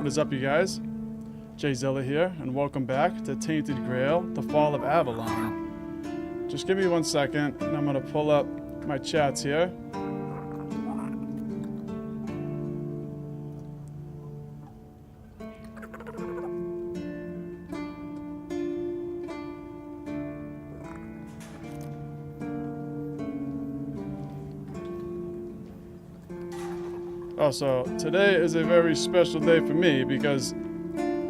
What is up, you guys? Jay Zilla here, and welcome back to Tainted Grail, the Fall of Avalon. Just give me 1 second, and I'm going to pull up my chats here. So today is a very special day for me because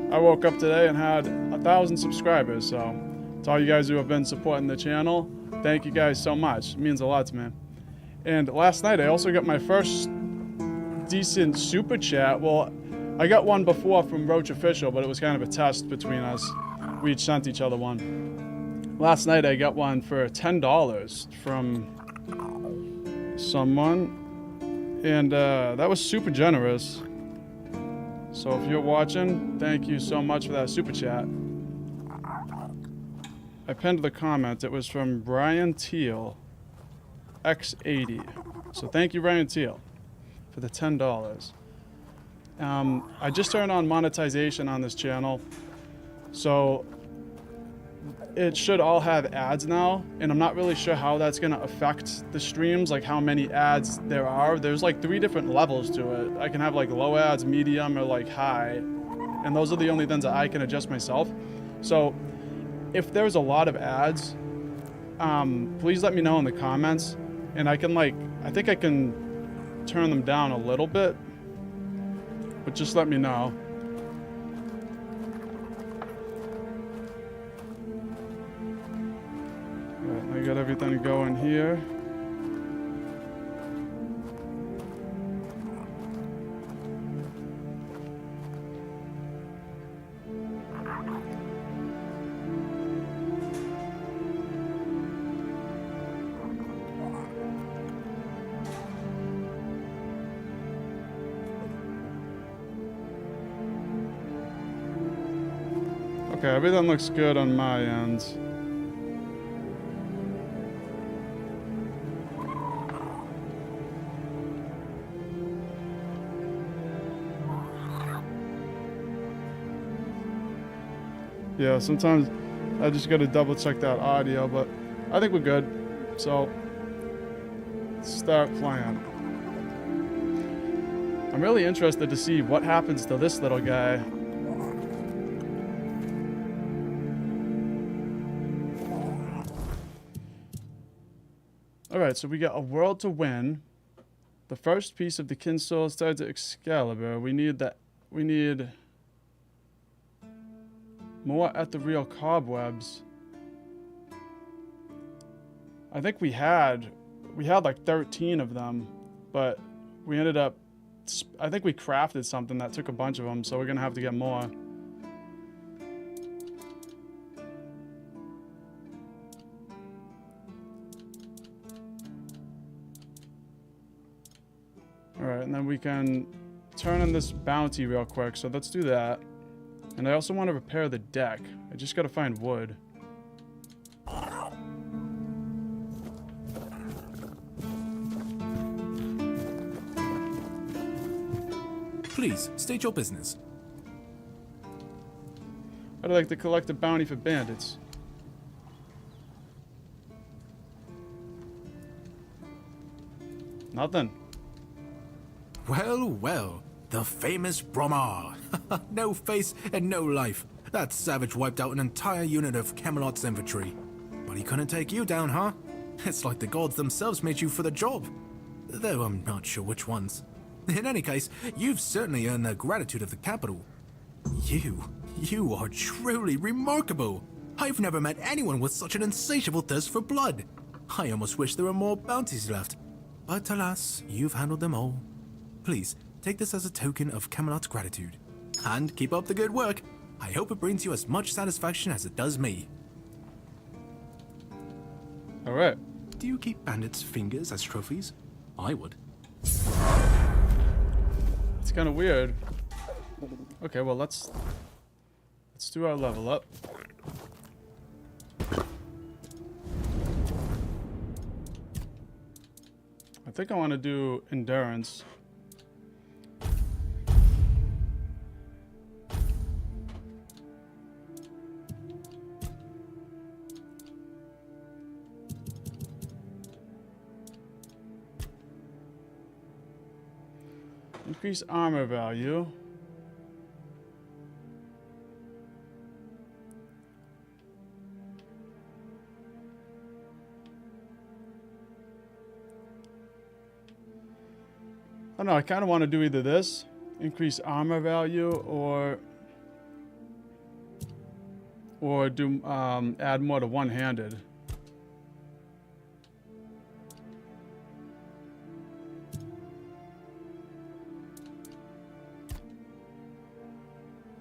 I woke up today and had 1,000 subscribers. So to all you guys who have been supporting the channel, thank you guys so much. It means a lot to me. And last night I also got my first decent super chat. Well, I got one before from Roach Official, but it was kind of a test between us. We each sent each other one. Last night I got one for $10 from someone. And that was super generous. So if you're watching, thank you so much for that super chat. I pinned the comment. It was from Brian Teal, X80. So thank you, Brian Teal, for the $10. I just turned on monetization on this channel. So it should all have ads now, and I'm not really sure how that's gonna affect the streams, like how many ads there are. There's like 3 different levels to it. I can have like low ads, medium, or like high, and those are the only things that I can adjust myself. So if there's a lot of ads, please let me know in the comments, and I can I think I can turn them down a little bit, but just let me know. I got everything going here. Okay, everything looks good on my end. Yeah, sometimes I just gotta double check that audio, but I think we're good. So, let's start playing. I'm really interested to see what happens to this little guy. Alright, so we got a world to win. The first piece of the Kinsoul is tied to Excalibur. We need more ethereal cobwebs. I think we had like 13 of them, but we ended up, I think we crafted something that took a bunch of them, so we're gonna have to get more. Alright, and then we can turn in this bounty real quick, so let's do that. And I also want to repair the deck. I just gotta find wood. Please, state your business. I'd like to collect a bounty for bandits. Nothing. Well, well. The famous Bromar. No face and no life. That savage wiped out an entire unit of Camelot's infantry. But he couldn't take you down, huh? It's like the gods themselves made you for the job. Though I'm not sure which ones. In any case, you've certainly earned the gratitude of the capital. You are truly remarkable. I've never met anyone with such an insatiable thirst for blood. I almost wish there were more bounties left. But alas, you've handled them all. Please, take this as a token of Camelot's gratitude. And keep up the good work. I hope it brings you as much satisfaction as it does me. Alright. Do you keep bandits' fingers as trophies? I would. It's kind of weird. Okay, well let's do our level up. I think I want to do endurance. Increase armor value. I don't know, I kind of want to do either this, increase armor value, or do add more to one-handed.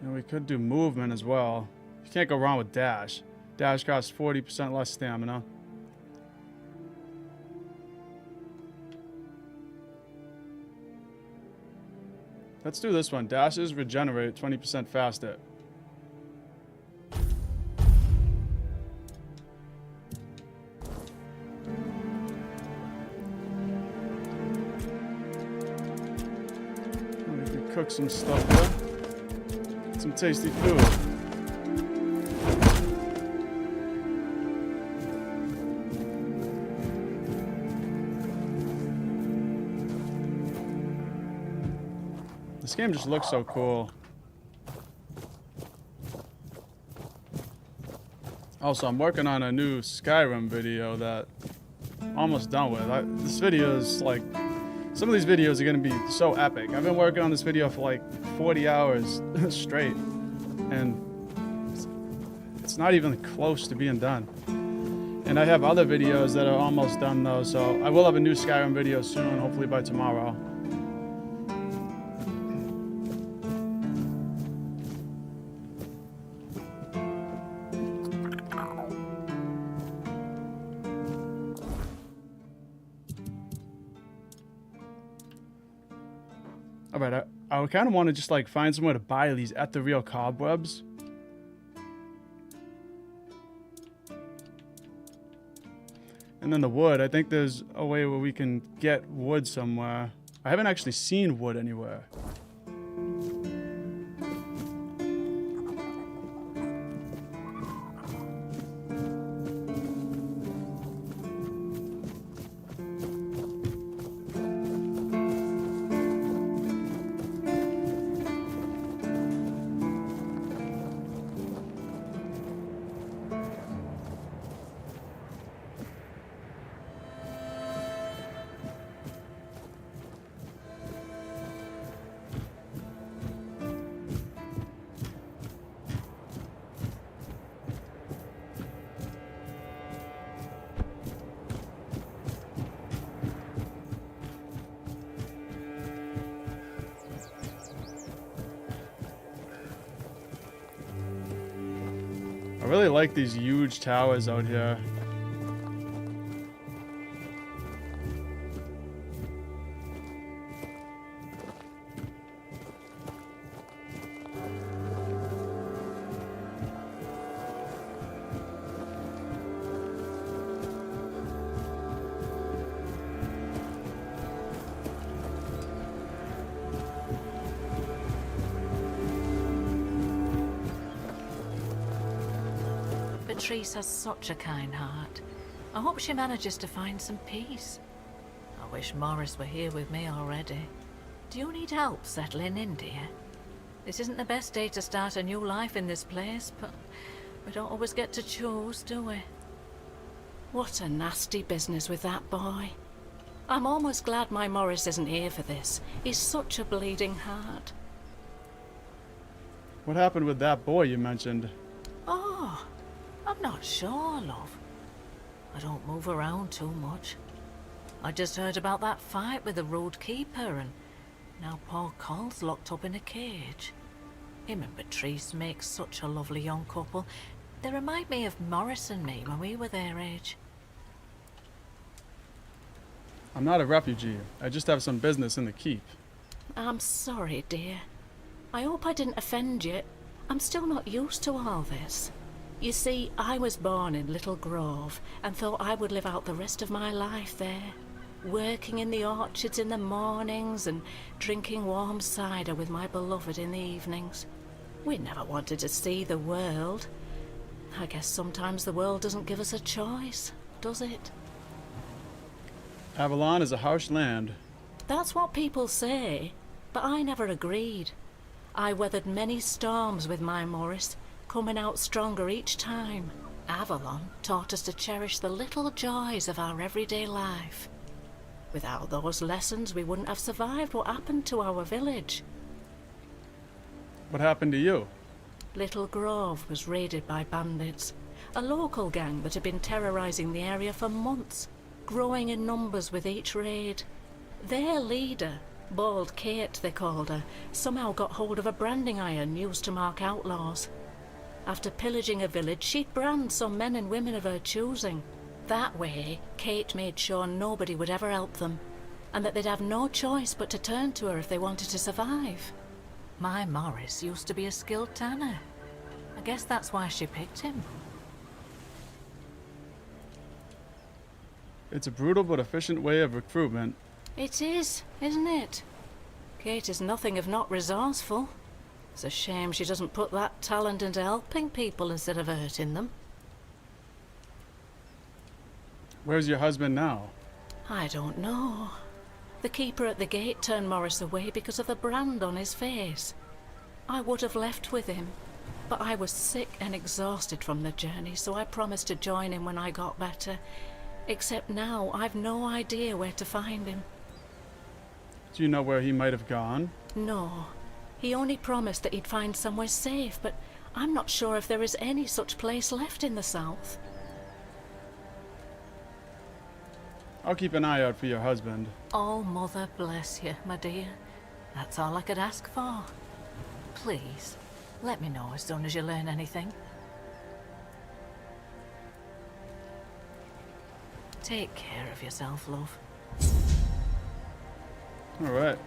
And we could do movement as well. You can't go wrong with dash. Dash costs 40% less stamina. Let's do this one. Dashes regenerate 20% faster. We can cook some stuff here. Get some tasty food. This game just looks so cool. Also, I'm working on a new Skyrim video that I'm almost done with. This video is like, some of these videos are going to be so epic. I've been working on this video for like 40 hours straight, and it's not even close to being done. And I have other videos that are almost done though, so I will have a new Skyrim video soon, hopefully by tomorrow. Alright, I kind of want to just like find somewhere to buy these at the real cobwebs. And then the wood, I think there's a way where we can get wood somewhere. I haven't actually seen wood anywhere. I really like these huge towers out here. Patrice has such a kind heart. I hope she manages to find some peace. I wish Morris were here with me already. Do you need help settling in, dear? This isn't the best day to start a new life in this place, but we don't always get to choose, do we? What a nasty business with that boy. I'm almost glad my Morris isn't here for this. He's such a bleeding heart. What happened with that boy you mentioned? Oh, I'm not sure, love. I don't move around too much. I just heard about that fight with the road keeper, and now poor Cole's locked up in a cage. Him and Patrice make such a lovely young couple. They remind me of Morris and me when we were their age. I'm not a refugee. I just have some business in the keep. I'm sorry, dear. I hope I didn't offend you. I'm still not used to all this. You see, I was born in Little Grove and thought I would live out the rest of my life there, working in the orchards in the mornings and drinking warm cider with my beloved in the evenings. We never wanted to see the world. I guess sometimes the world doesn't give us a choice, does it? Avalon is a harsh land. That's what people say. but I never agreed. I weathered many storms with my Morris, coming out stronger each time. Avalon taught us to cherish the little joys of our everyday life. Without those lessons, we wouldn't have survived what happened to our village. What happened to you? Little Grove was raided by bandits, a local gang that had been terrorizing the area for months, growing in numbers with each raid. Their leader, Bald Kate they called her, somehow got hold of a branding iron used to mark outlaws. After pillaging a village, she'd brand some men and women of her choosing. That way, Kate made sure nobody would ever help them, and that they'd have no choice but to turn to her if they wanted to survive. My Morris used to be a skilled tanner. I guess that's why she picked him. It's a brutal but efficient way of recruitment. It is, isn't it? Kate is nothing if not resourceful. It's a shame she doesn't put that talent into helping people instead of hurting them. Where's your husband now? I don't know. The keeper at the gate turned Morris away because of the brand on his face. I would have left with him, but I was sick and exhausted from the journey, so I promised to join him when I got better. Except now, I've no idea where to find him. Do you know where he might have gone? No. He only promised that he'd find somewhere safe, but I'm not sure if there is any such place left in the south. I'll keep an eye out for your husband. Oh, Mother bless you, my dear. That's all I could ask for. Please, let me know as soon as you learn anything. Take care of yourself, love. Alright.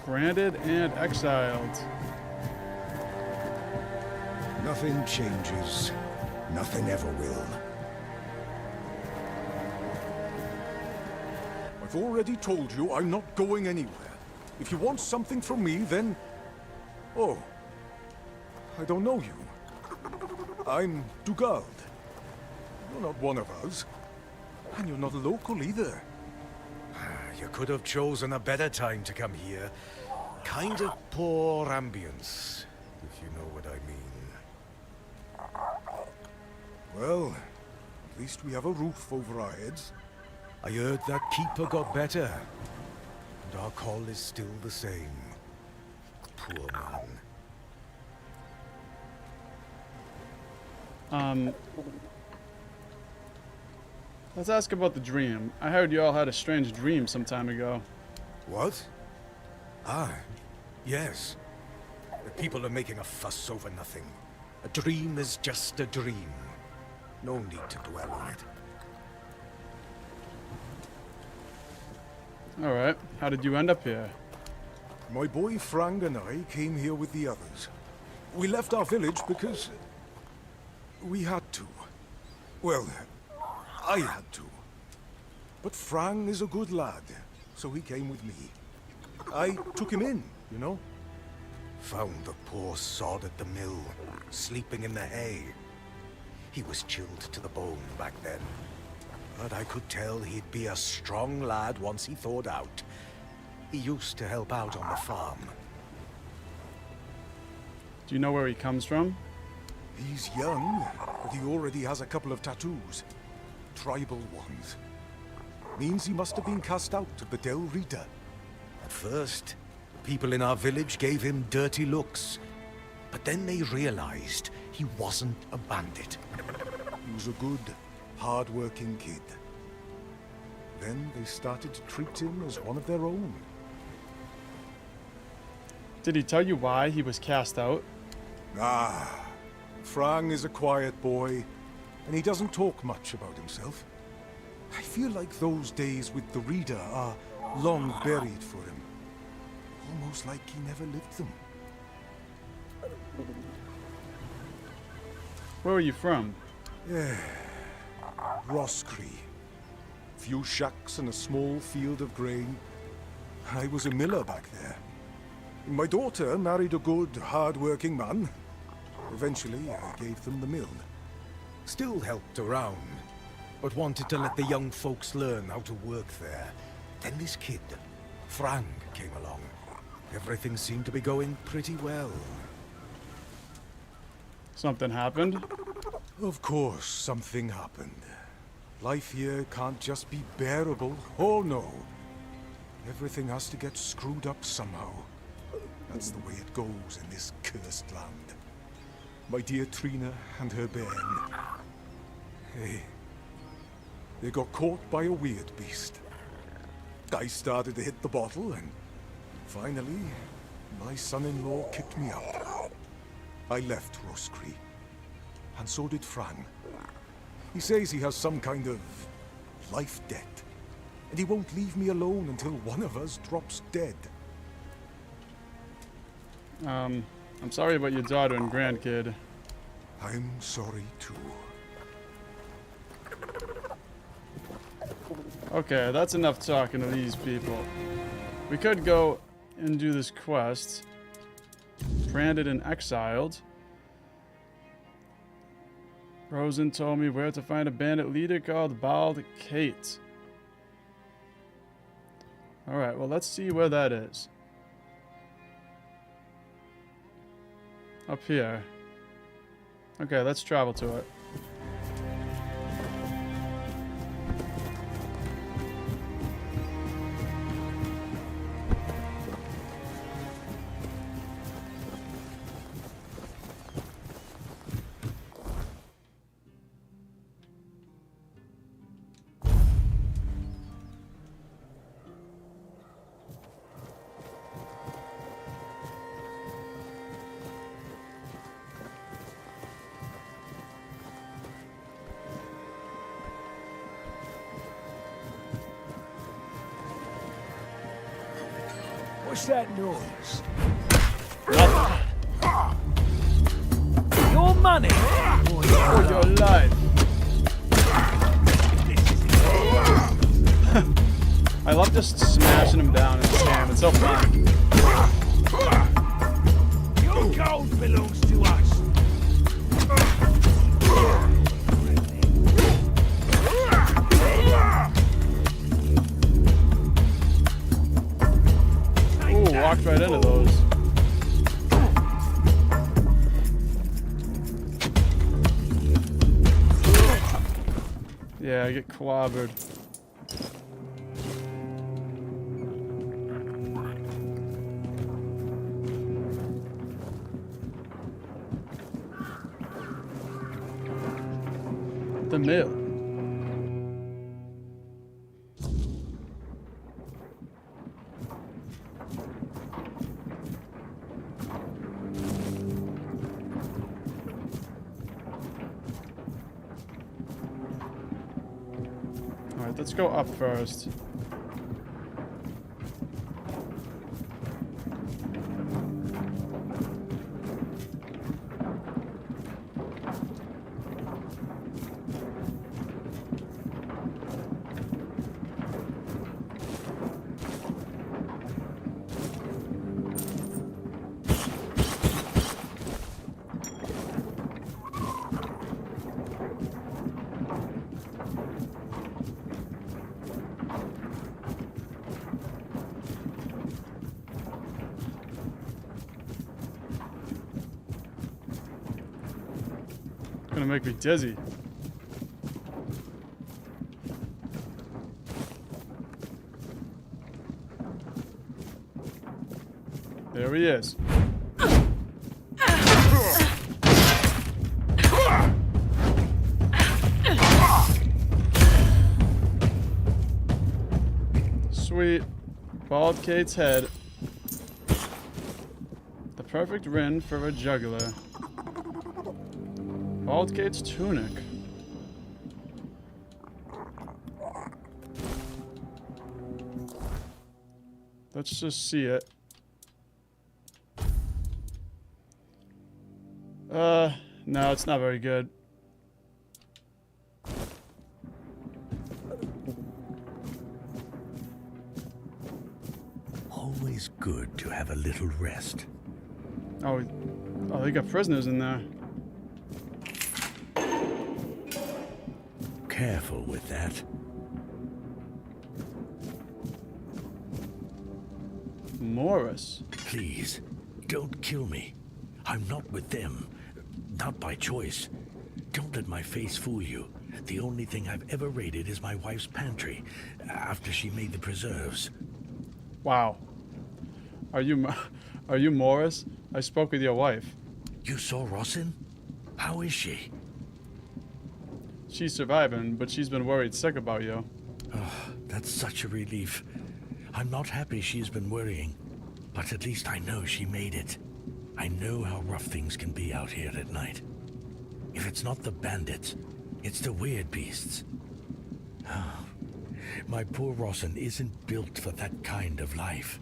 Branded and exiled. Nothing changes. Nothing ever will. I've already told you I'm not going anywhere. If you want something from me, then... Oh. I don't know you. I'm Dugald. You're not one of us. And you're not a local either. You could have chosen a better time to come here. Kind of poor ambience, if you know what I mean. Well, at least we have a roof over our heads. I heard that keeper got better, and our call is still the same. Poor man. Let's ask about the dream. I heard you all had a strange dream some time ago. What? Ah, yes. The people are making a fuss over nothing. A dream is just a dream. No need to dwell on it. Alright, how did you end up here? My boy Frank and I came here with the others. We left our village because... we had to. Well, I had to. But Frank is a good lad, so he came with me. I took him in, you know? Found the poor sod at the mill, sleeping in the hay. He was chilled to the bone back then. But I could tell he'd be a strong lad once he thawed out. He used to help out on the farm. Do you know where he comes from? He's young, but he already has a couple of tattoos. Tribal ones. Means he must have been cast out of the Del Rita. At first, the people in our village gave him dirty looks. But then they realized he wasn't a bandit. He was a good, hard-working kid. Then they started to treat him as one of their own. Did he tell you why he was cast out? Ah, Frank is a quiet boy, and he doesn't talk much about himself. I feel like those days with the Reader are long buried for him. Almost like he never lived them. Where are you from? Yeah, Roscree. Few shacks and a small field of grain. I was a miller back there. My daughter married a good, hard-working man. Eventually, I gave them the mill. Still helped around, but wanted to let the young folks learn how to work there. Then this kid, Frank, came along, Everything seemed to be going pretty well. Something happened? Of course, something happened. Life here can't just be bearable. Oh no. Everything has to get screwed up somehow. That's the way it goes in this cursed land. My dear Trina and her bairn. They got caught by a weird beast. I started to hit the bottle, and finally, my son-in-law kicked me out. I left Roscree, and so did Fran. He says he has some kind of life debt, and he won't leave me alone until one of us drops dead. I'm sorry about your daughter and grandkid. I'm sorry too. Okay, that's enough talking to these people. We could go and do this quest. Branded and exiled. Rosen told me where to find a bandit leader called Bald Kate. Alright, well let's see where that is. Up here. Okay, let's travel to it. What's that noise? Nothing. Your money? For your life. I love just smashing him down in this game. It's so fun. Your gold belongs to us. Ooh, walked right into those. Yeah, I get clobbered. The mill. Alright, let's go up first. Gonna make me dizzy. There he is. Sweet. Bald Kate's head. The perfect rin for a juggler. Bald Kate's tunic. Let's just see it. No, it's not very good. Always good to have a little rest. Oh, they got prisoners in there. Careful with that. Morris. Please, don't kill me. I'm not with them. Not by choice. Don't let my face fool you. The only thing I've ever raided is my wife's pantry, after she made the preserves. Wow. Are you Morris? I spoke with your wife. You saw Rossin? How is she? She's surviving, but she's been worried sick about you. Oh, that's such a relief. I'm not happy she's been worrying, but at least I know she made it. I know how rough things can be out here at night. If it's not the bandits, it's the weird beasts. Oh, my poor Rossin isn't built for that kind of life.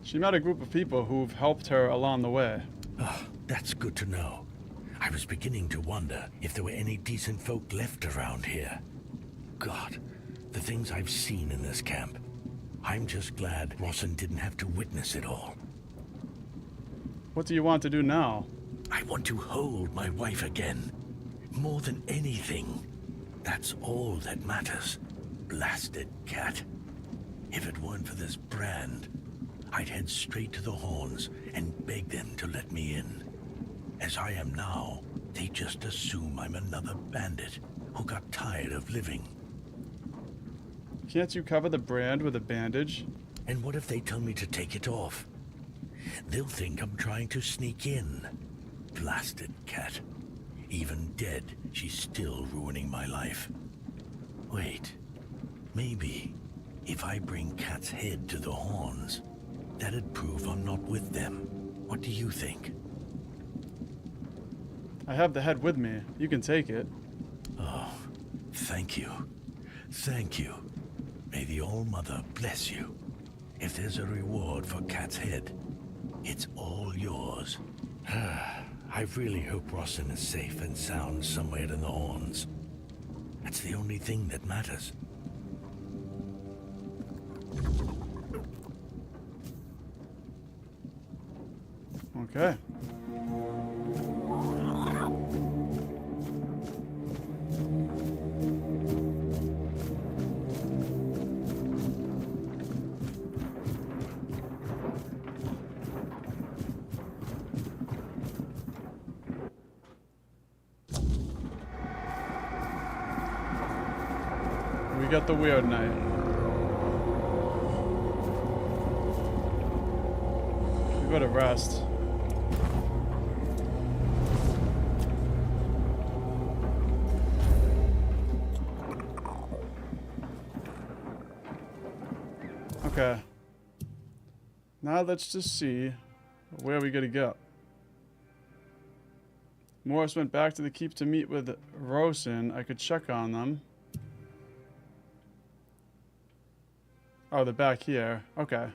She met a group of people who've helped her along the way. Oh, that's good to know. I was beginning to wonder if there were any decent folk left around here. God, the things I've seen in this camp. I'm just glad Rossin didn't have to witness it all. What do you want to do now? I want to hold my wife again. More than anything. That's all that matters. Blasted cat. If it weren't for this brand, I'd head straight to the Horns and beg them to let me in. As I am now, they just assume I'm another bandit who got tired of living. Can't you cover the brand with a bandage? And what if they tell me to take it off? They'll think I'm trying to sneak in. Blasted cat. Even dead, she's still ruining my life. Wait, maybe if I bring Cat's head to the Horns, that'd prove I'm not with them. What do you think? I have the head with me. You can take it. Oh, thank you. Thank you. May the All-Mother bless you. If there's a reward for Cat's head, it's all yours. I really hope Rossin is safe and sound somewhere in the Horns. That's the only thing that matters. Okay. We got the weird night. We go to rest. Okay. Now let's just see where we gotta go. Morris went back to the keep to meet with Rossin. I could check on them. Oh, they're back here. Okay.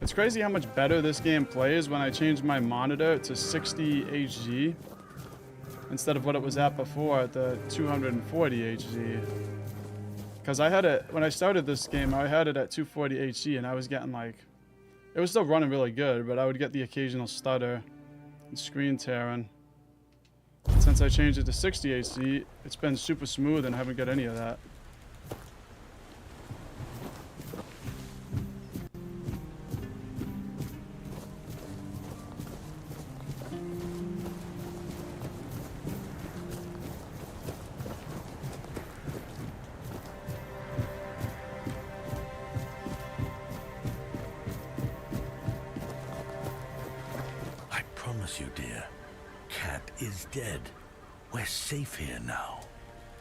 It's crazy how much better this game plays when I change my monitor to 60 HD instead of what it was at before at the 240 HD. Because I had it, when I started this game, I had it at 240 HD and I was getting like, it was still running really good, but I would get the occasional stutter and screen tearing. Since I changed it to 60 HD, it's been super smooth and I haven't got any of that. You, dear. Cat is dead. We're safe here now.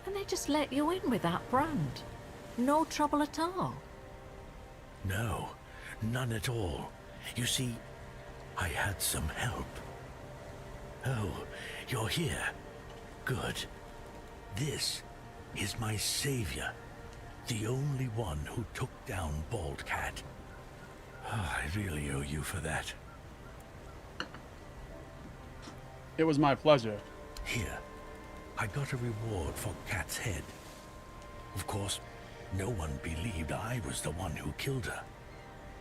And they just let you in with that brand? No trouble at all? No, none at all. You see, I had some help. Oh, you're here. Good. This is my savior. The only one who took down Bald Cat. Oh, I really owe you for that. It was my pleasure. Here, I got a reward for Cat's head. Of course, no one believed I was the one who killed her.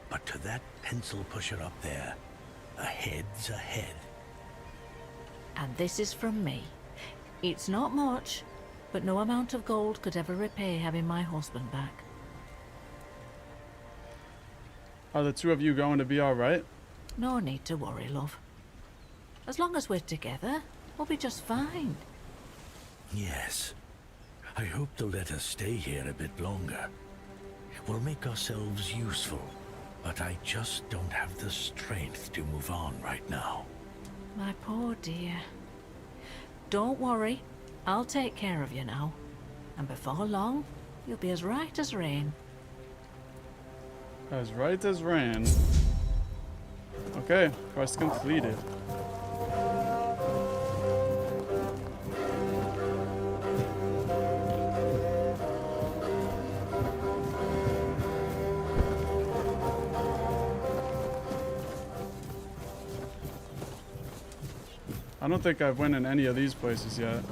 But to that pencil pusher up there, A head's a head. And this is from me. It's not much, but no amount of gold could ever repay having my husband back. Are the two of you going to be alright? No need to worry, love. As long as we're together, we'll be just fine. Yes. I hope they'll let us stay here a bit longer. We'll make ourselves useful, but I just don't have the strength to move on right now. My poor dear. Don't worry, I'll take care of you now. And before long, you'll be as right as rain. As right as rain. Okay, quest completed. I don't think I've went in any of these places yet.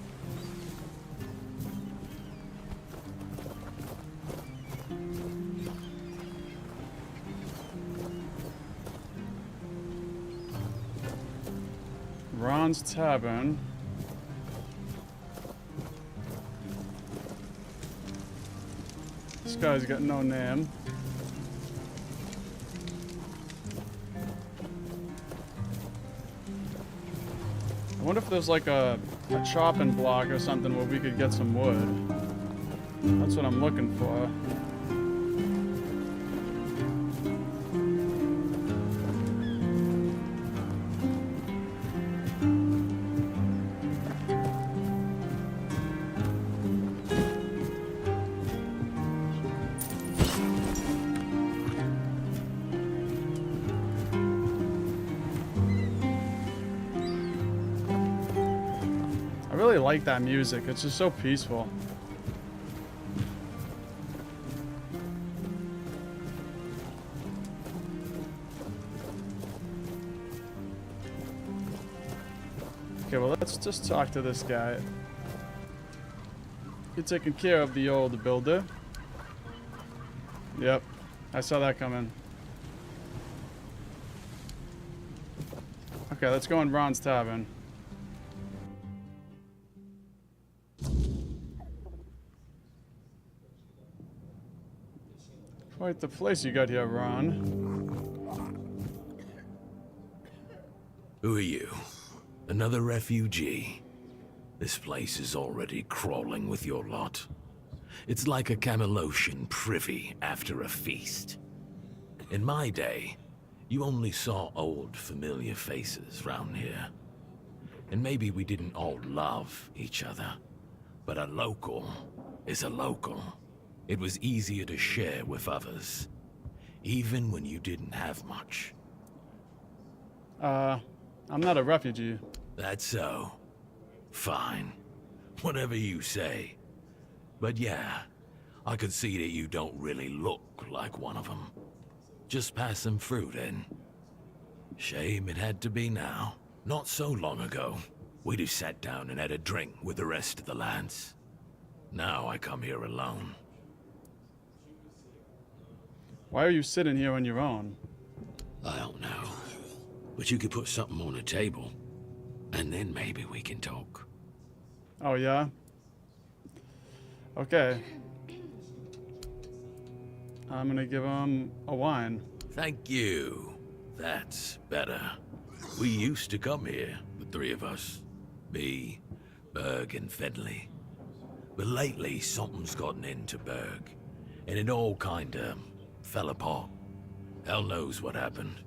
Ron's Tavern. This guy's got no name. I wonder if there's like a chopping block or something where we could get some wood. That's what I'm looking for. I really like that music. It's just so peaceful. Okay, well, let's just talk to this guy. You're taking care of the old builder. Yep, I saw that coming. Okay, let's go in Ron's Tavern. Quite the place you got here, Ron. Who are you? Another refugee? This place is already crawling with your lot. It's like a Camelocian privy after a feast. In my day, you only saw old familiar faces round here. And maybe we didn't all love each other, but a local is a local. It was easier to share with others, even when you didn't have much. I'm not a refugee. That's so. Fine. Whatever you say. But yeah, I could see that you don't really look like one of them. Just pass them through then. Shame it had to be now. Not so long ago, we'd have sat down and had a drink with the rest of the lads. Now I come here alone. Why are you sitting here on your own? I don't know. But you could put something on the table, and then maybe we can talk. Oh, yeah? Okay. I'm gonna give him a wine. Thank you. That's better. We used to come here, the three of us. Me, Berg, and Fedley. But lately, something's gotten into Berg, and it all kinda fell apart. Hell knows what happened.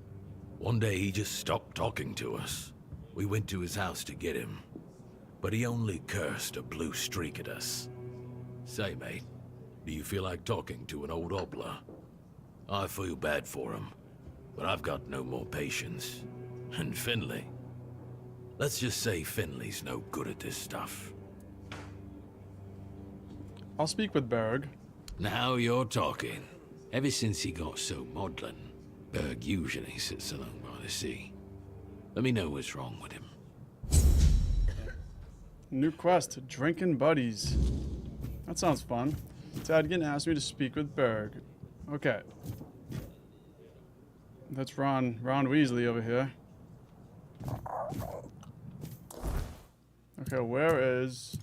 One day he just stopped talking to us. We went to his house to get him, but he only cursed a blue streak at us. Say, mate, do you feel like talking to an old obler? I feel bad for him, but I've got no more patience. And Finley? Let's just say Finley's no good at this stuff. I'll speak with Berg. Now you're talking. Ever since he got so maudlin, Berg usually sits alone by the sea. Let me know what's wrong with him. New quest, Drinking Buddies. That sounds fun. Tadgin asked me to speak with Berg. Okay. That's Ron Weasley over here. Okay, where is...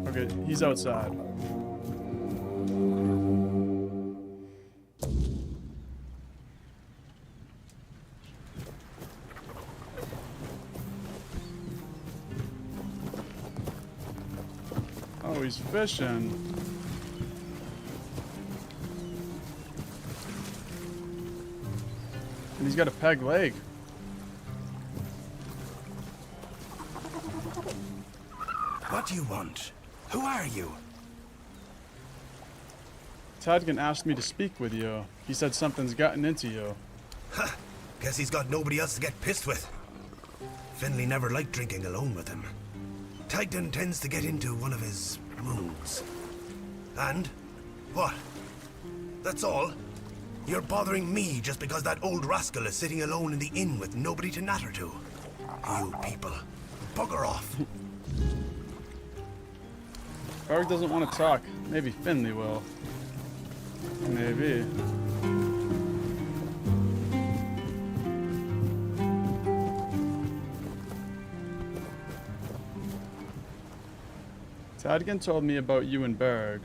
Okay, he's outside. Oh, he's fishing. And he's got a peg leg. What do you want? Who are you? Tadgan asked me to speak with you. He said something's gotten into you. Ha! Guess he's got nobody else to get pissed with. Finley never liked drinking alone with him. Tagden tends to get into one of his moods. And? What? That's all? You're bothering me just because that old rascal is sitting alone in the inn with nobody to natter to? You people, bugger off. Berg doesn't want to talk. Maybe Finley will. Maybe. Tadgan told me about you and Berg.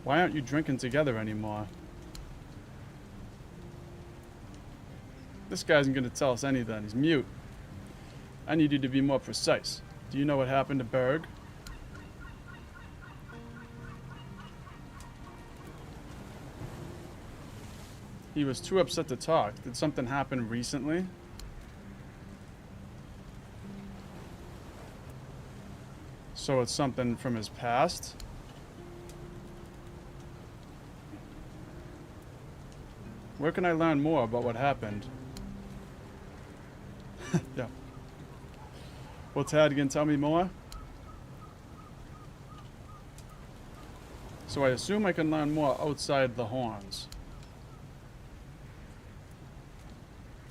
Why aren't you drinking together anymore? This guy isn't going to tell us anything. He's mute. I need you to be more precise. Do you know what happened to Berg? He was too upset to talk. Did something happen recently? So it's something from his past? Where can I learn more about what happened? Yeah. Will Tadgan tell me more? So I assume I can learn more outside the horns.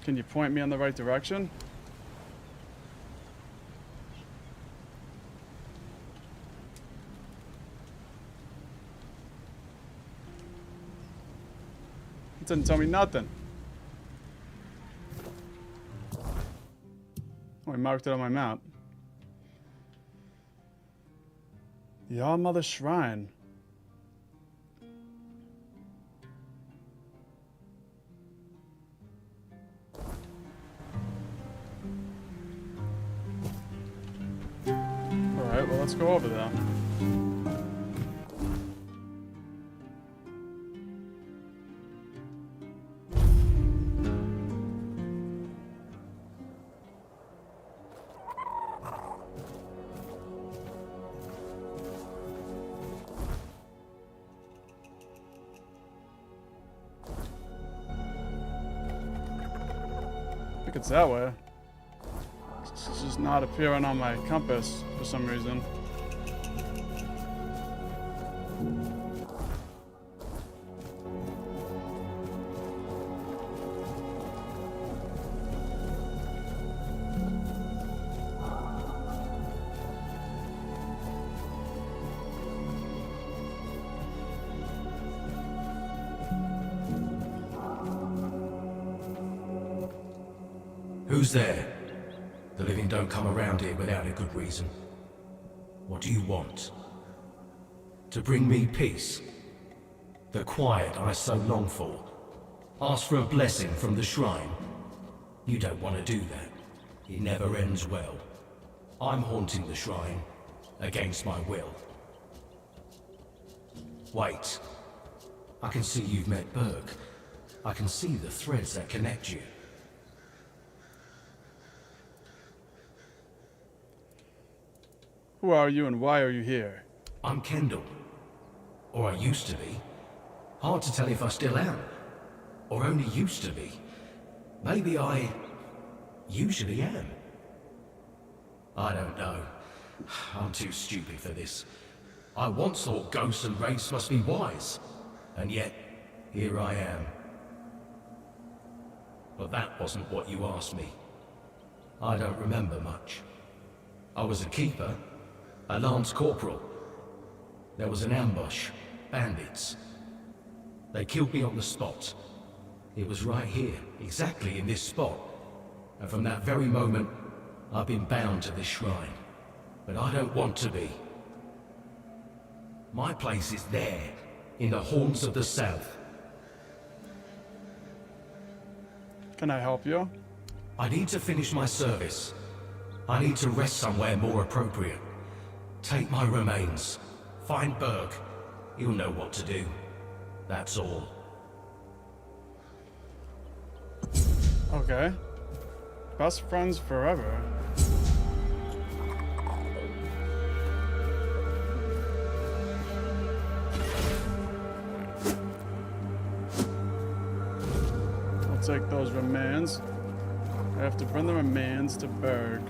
Can you point me in the right direction? It didn't tell me nothing. Oh, I marked it on my map. The All-Mother Shrine. Alright, well, let's go over there. I think it's that way. It's just not appearing on my compass for some reason. Who's there? The living don't come around here without a good reason. What do you want? To bring me peace? The quiet I so long for? Ask for a blessing from the shrine? You don't want to do that. It never ends well. I'm haunting the shrine, against my will. Wait. I can see you've met Berg. I can see the threads that connect you. Who are you and why are you here? I'm Kendall. Or I used to be. Hard to tell if I still am. Or only used to be. Maybe I usually am. I don't know. I'm too stupid for this. I once thought ghosts and wraiths must be wise. And yet, here I am. But that wasn't what you asked me. I don't remember much. I was a keeper. A lance corporal. There was an ambush. Bandits. They killed me on the spot. It was right here, exactly in this spot, And from that very moment, I've been bound to this shrine. But I don't want to be. My place is there, in the haunts of the south. Can I help you? I need to finish my service. I need to rest somewhere more appropriate. Take my remains. Find Berg. He'll know what to do. That's all. Okay. Best friends forever. I'll take those remains. I have to bring the remains to Berg.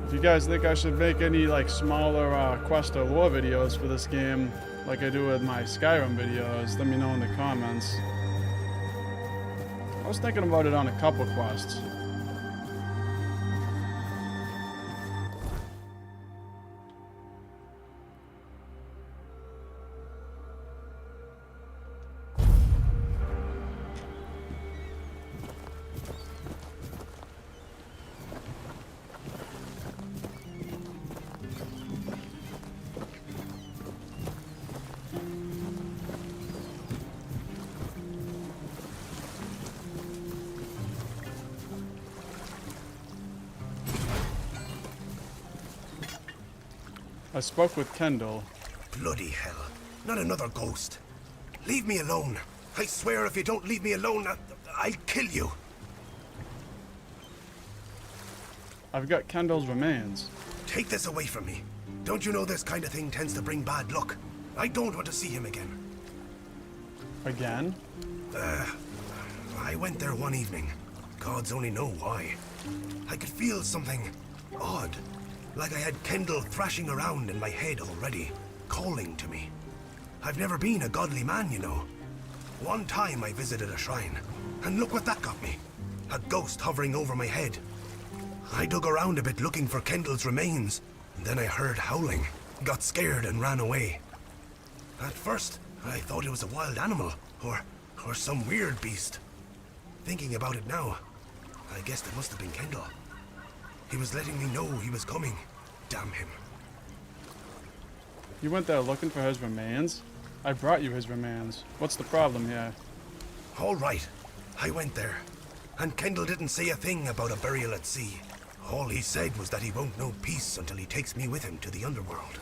If you guys think I should make any like smaller quest or lore videos for this game, like I do with my Skyrim videos, let me know in the comments. I was thinking about it on a couple quests. I spoke with Kendall. Bloody hell. Not another ghost. Leave me alone. I swear if you don't leave me alone, I'll kill you. I've got Kendall's remains. Take this away from me. Don't you know this kind of thing tends to bring bad luck? I don't want to see him again. Again? I went there one evening. Gods only know why. I could feel something odd. Like I had Kendall thrashing around in my head already, calling to me. I've never been a godly man, you know. One time I visited a shrine, and look what that got me. A ghost hovering over my head. I dug around a bit looking for Kendall's remains, and then I heard howling, got scared and ran away. At first, I thought it was a wild animal, or some weird beast. Thinking about it now, I guess it must have been Kendall. He was letting me know he was coming. Damn him. You went there looking for his remains? I brought you his remains. What's the problem here? All right. I went there. And Kendall didn't say a thing about a burial at sea. All he said was that he won't know peace until he takes me with him to the underworld.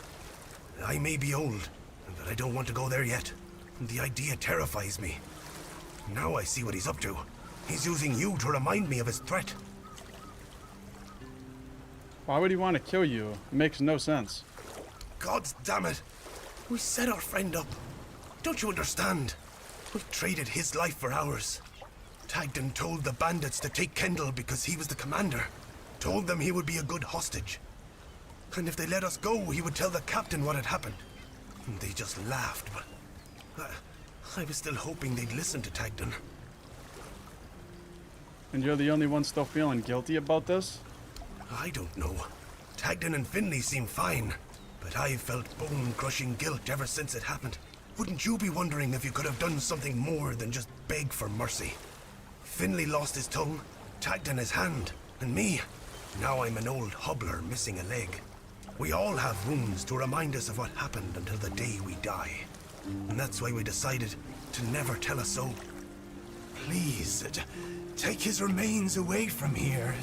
I may be old, but I don't want to go there yet. The idea terrifies me. Now I see what he's up to. He's using you to remind me of his threat. Why would he want to kill you? It makes no sense. God damn it! We set our friend up. Don't you understand? We traded his life for ours. Tagden told the bandits to take Kendall because he was the commander. Told them he would be a good hostage. And if they let us go, he would tell the captain what had happened. They just laughed, but I was still hoping they'd listen to Tagden. And you're the only one still feeling guilty about this? I don't know. Tagden and Finley seem fine, but I've felt bone-crushing guilt ever since it happened. Wouldn't you be wondering if you could have done something more than just beg for mercy? Finley lost his tongue, Tagden his hand, and me. Now I'm an old hobbler missing a leg. We all have wounds to remind us of what happened until the day we die. And that's why we decided to never tell a soul. Please, take his remains away from here.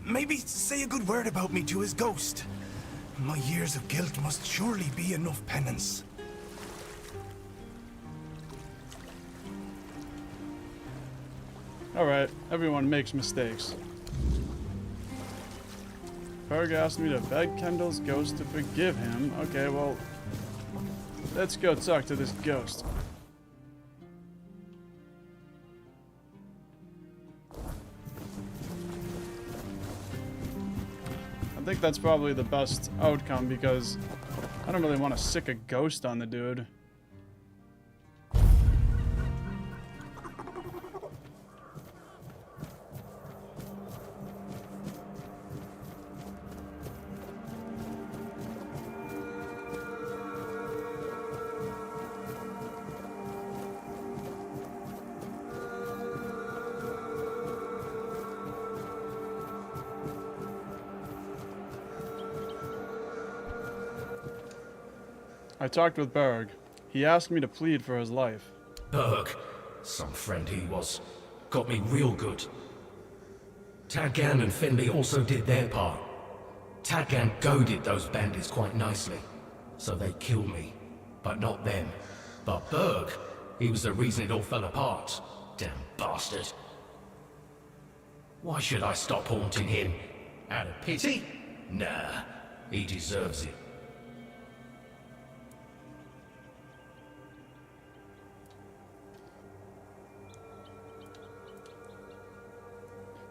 Maybe say a good word about me to his ghost. My years of guilt must surely be enough penance. Alright, everyone makes mistakes. Berg asked me to beg Kendall's ghost to forgive him. Okay, well, let's go talk to this ghost. I think that's probably the best outcome because I don't really want to sick a ghost on the dude. I talked with Berg. He asked me to plead for his life. Berg, some friend he was, got me real good. Tadgan and Finley also did their part. Tadgan goaded those bandits quite nicely, so they killed me, but not them. But Berg, he was the reason it all fell apart. Damn bastard. Why should I stop haunting him? Out of pity? Nah, he deserves it.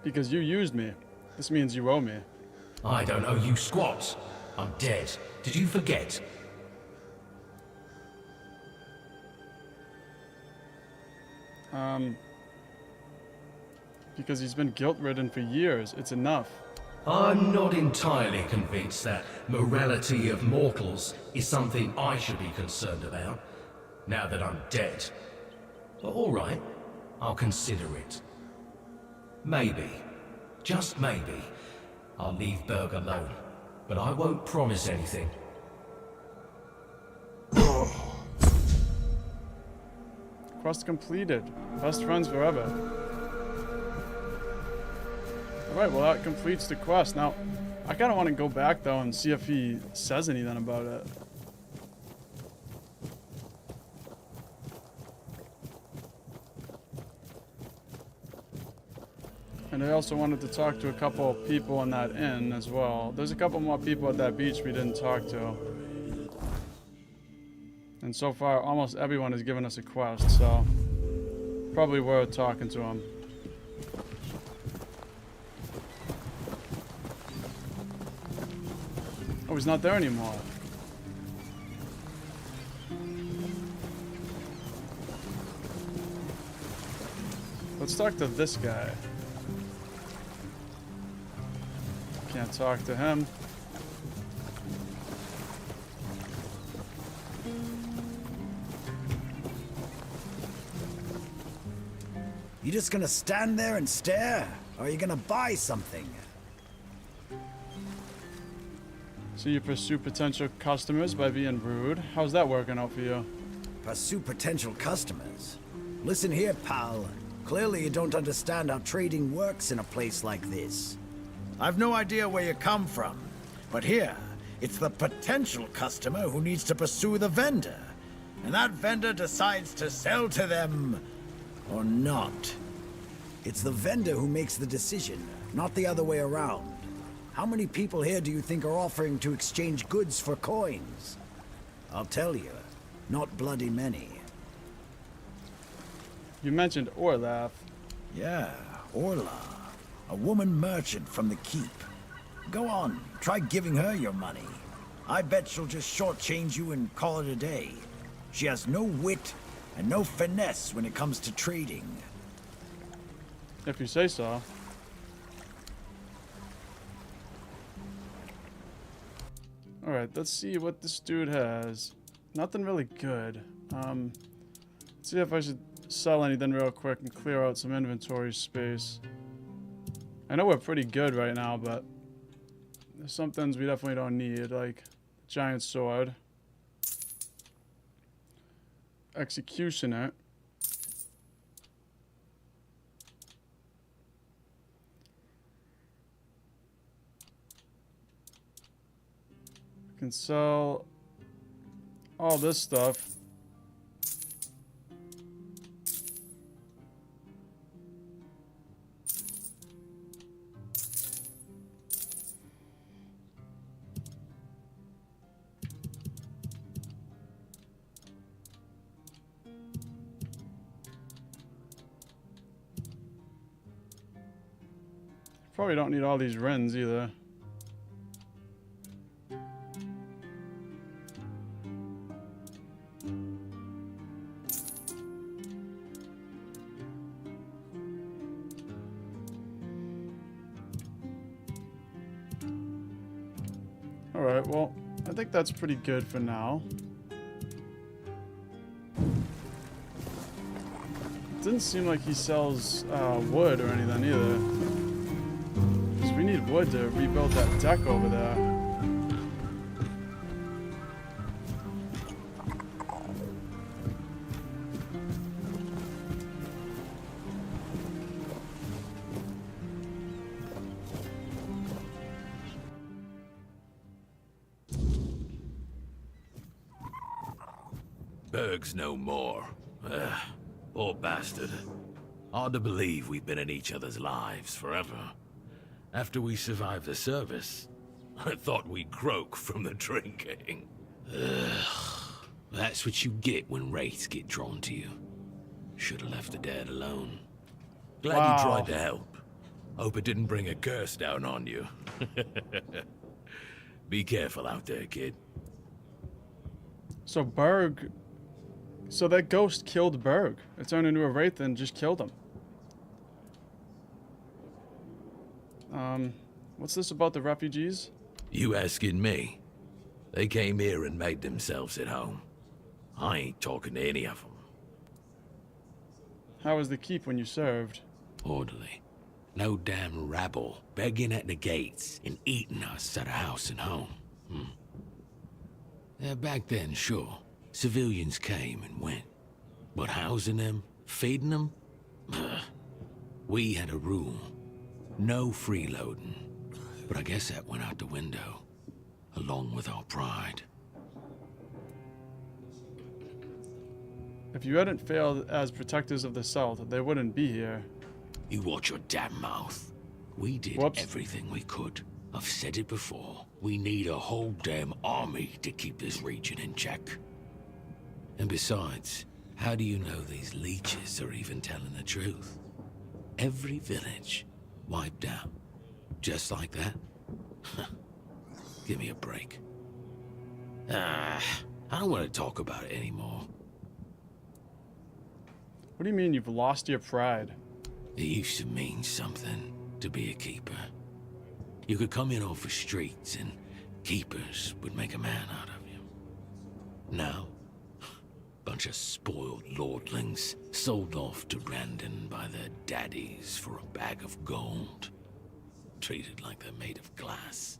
Because you used me. This means you owe me. I don't owe you squat. I'm dead. Did you forget? Because he's been guilt-ridden for years. It's enough. I'm not entirely convinced that morality of mortals is something I should be concerned about, now that I'm dead. But all right, I'll consider it. Maybe, just maybe, I'll leave Berg alone, but I won't promise anything. Quest completed. Best friends forever. Alright, well that completes the quest. Now, I kind of want to go back though and see if he says anything about it. And I also wanted to talk to a couple of people in that inn as well. There's a couple more people at that beach we didn't talk to. And so far, almost everyone has given us a quest, so probably worth talking to them. Oh, he's not there anymore. Let's talk to this guy. Can't talk to him. You just gonna stand there and stare? Or are you gonna buy something? So you pursue potential customers by being rude? How's that working out for you? Pursue potential customers? Listen here, pal. Clearly you don't understand how trading works in a place like this. I've no idea where you come from, but here, it's the potential customer who needs to pursue the vendor. And that vendor decides to sell to them or not. It's the vendor who makes the decision, not the other way around. How many people here do you think are offering to exchange goods for coins? I'll tell you, not bloody many. You mentioned Orlaf. Yeah, Orla. A woman merchant from the keep. Go on, try giving her your money. I bet she'll just shortchange you and call it a day. She has no wit and no finesse when it comes to trading. If you say so. Alright, let's see what this dude has. Nothing really good. Let's see if I should sell anything real quick and clear out some inventory space. I know we're pretty good right now, but there's some things we definitely don't need, like giant sword, executioner, I can sell all this stuff. Probably don't need all these wrens either. Alright, well, I think that's pretty good for now. It didn't seem like he sells wood or anything either. We need wood to rebuild that deck over there. Berg's no more. Poor bastard. Hard to believe we've been in each other's lives forever. After we survived the service, I thought we'd croak from the drinking. That's what you get when wraiths get drawn to you. Should have left the dad alone. Glad Wow. you tried to help. Hope it didn't bring a curse down on you. Be careful out there, kid. So Berg... So that ghost killed Berg. It turned into a wraith and just killed him. What's this about the refugees? You asking me? They came here and made themselves at home. I ain't talking to any of them. How was the keep when you served? Orderly. No damn rabble begging at the gates and eating us at a house and home. Yeah, back then, sure. Civilians came and went. But housing them, feeding them? We had a rule. No freeloading. But I guess that went out the window, along with our pride. If you hadn't failed as protectors of the South, they wouldn't be here. You watch your damn mouth. We did everything we could. I've said it before. We need a whole damn army to keep this region in check. And besides, how do you know these leeches are even telling the truth? Every village wiped out. Just like that? Give me a break. I don't want to talk about it anymore. What do you mean you've lost your pride? It used to mean something to be a keeper. You could come in off the streets and keepers would make a man out of you. Now, bunch of spoiled lordlings sold off to Brandon by their daddies for a bag of gold. Treated like they're made of glass.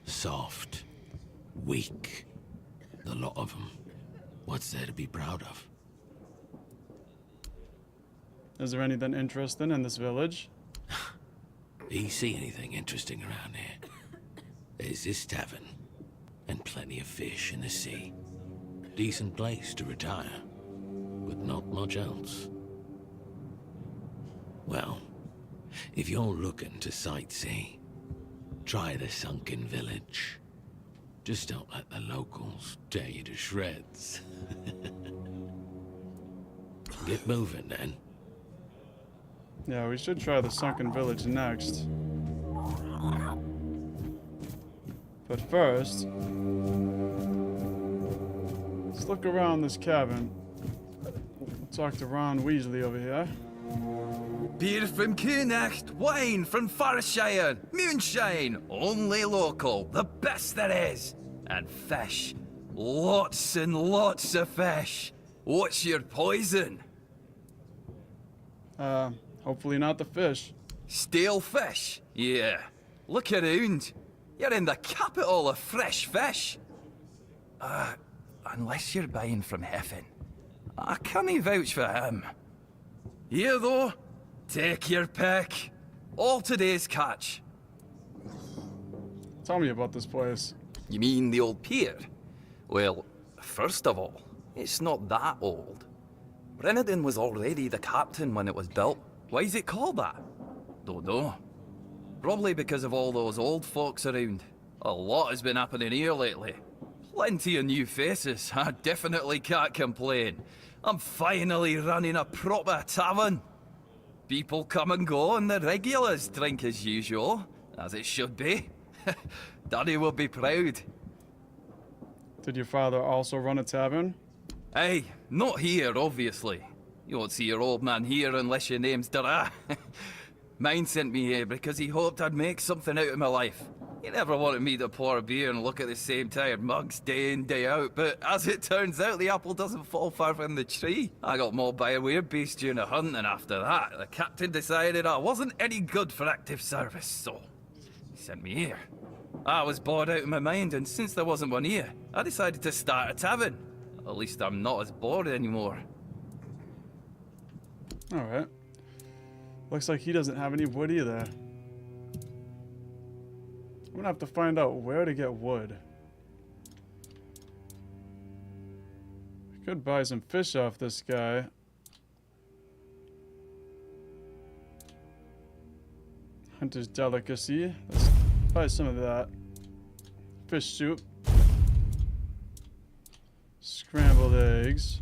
Soft. Weak. The lot of them. What's there to be proud of? Is there anything interesting in this village? Do you see anything interesting around here? There's this tavern. And plenty of fish in the sea. Decent place to retire. But not much else. Well, if you're looking to sightsee, try the sunken village. Just don't let the locals tear you to shreds. Get moving, then. Yeah, we should try the sunken village next. But first, let's look around this cabin. We'll talk to Ron Weasley over here. Beer from Kunacht, wine from Farshire, moonshine, only local, the best there is. And fish, lots and lots of fish. What's your poison? Hopefully not the fish. Stale fish? Yeah. Look around. You're in the capital of fresh fish. Unless you're buying from Heffen. I can't vouch for him. Here though, take your pick. All today's catch. Tell me about this place. You mean the old pier? Well, first of all, it's not that old. Brennan was already the captain when it was built. Why is it called that? Don't know. Probably because of all those old folks around. A lot has been happening here lately. Plenty of new faces. I definitely can't complain. I'm finally running a proper tavern. People come and go and the regulars drink as usual, as it should be. Daddy will be proud. Did your father also run a tavern? Hey, not here, obviously. You won't see your old man here unless your name's Dara. Mine sent me here because he hoped I'd make something out of my life. He never wanted me to pour a beer and look at the same tired mugs day in, day out, but as it turns out, the apple doesn't fall far from the tree. I got mauled by a weird-beast during a hunt, and after that, the captain decided I wasn't any good for active service, so he sent me here. I was bored out of my mind, and since there wasn't one here, I decided to start a tavern. At least I'm not as bored anymore. Alright. Looks like he doesn't have any wood either. I'm gonna have to find out where to get wood. Could buy some fish off this guy. Hunter's delicacy. Let's buy some of that. Fish soup. Scrambled eggs.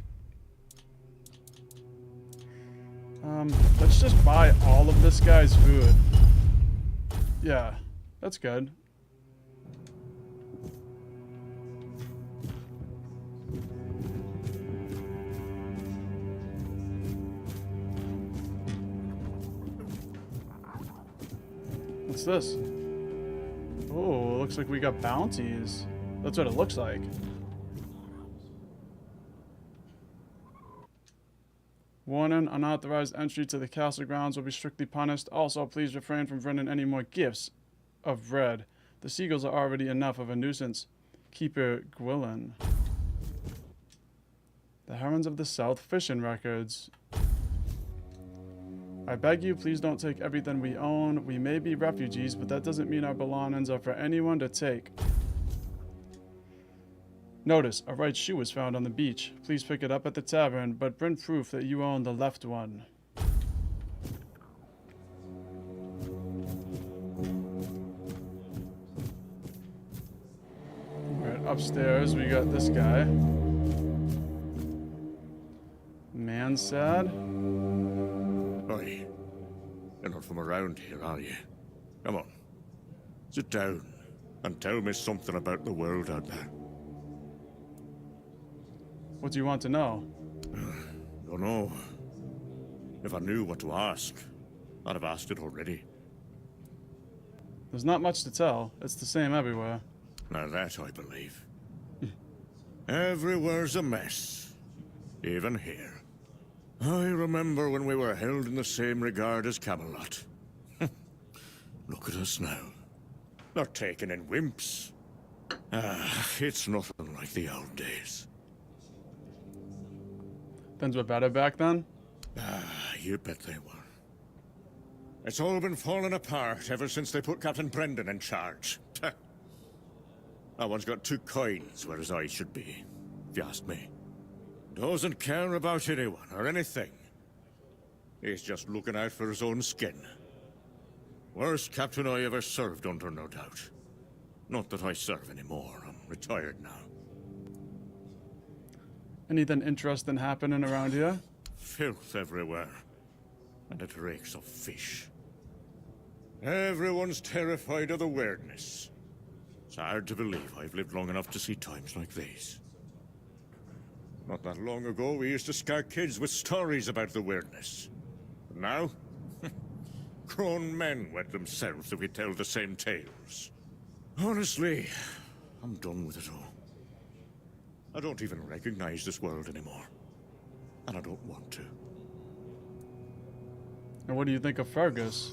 Let's just buy all of this guy's food. Yeah, that's good. What's this? Oh, looks like we got bounties. That's what it looks like. Warning, unauthorized entry to the castle grounds will be strictly punished. Also, please refrain from bringing any more gifts of bread. The seagulls are already enough of a nuisance. Keeper Gwilyn. The Herons of the South fishing records. I beg you, please don't take everything we own. We may be refugees, but that doesn't mean our belongings are for anyone to take. Notice, a right shoe was found on the beach. Please pick it up at the tavern, but bring proof that you own the left one. Alright, upstairs we got this guy. Man sad. Oi, you're not from around here, are you? Come on, sit down and tell me something about the world out there. What do you want to know? Don't know. If I knew what to ask, I'd have asked it already. There's not much to tell. It's the same everywhere. Now that I believe. Everywhere's a mess. Even here. I remember when we were held in the same regard as Camelot. Look at us now. They're taken in wimps. It's nothing like the old days. Things were better back then? You bet they were. It's all been falling apart ever since they put Captain Brendan in charge. That one's got two coins where his eyes should be, if you ask me. Doesn't care about anyone or anything. He's just looking out for his own skin. Worst captain I ever served under, no doubt. Not that I serve anymore. I'm retired now. Anything interesting happening around here? Filth everywhere. And it reeks of fish. Everyone's terrified of the weirdness. It's hard to believe I've lived long enough to see times like these. Not that long ago, we used to scare kids with stories about the weirdness. But now, grown men wet themselves if we tell the same tales. Honestly, I'm done with it all. I don't even recognize this world anymore. And I don't want to. And what do you think of Fergus?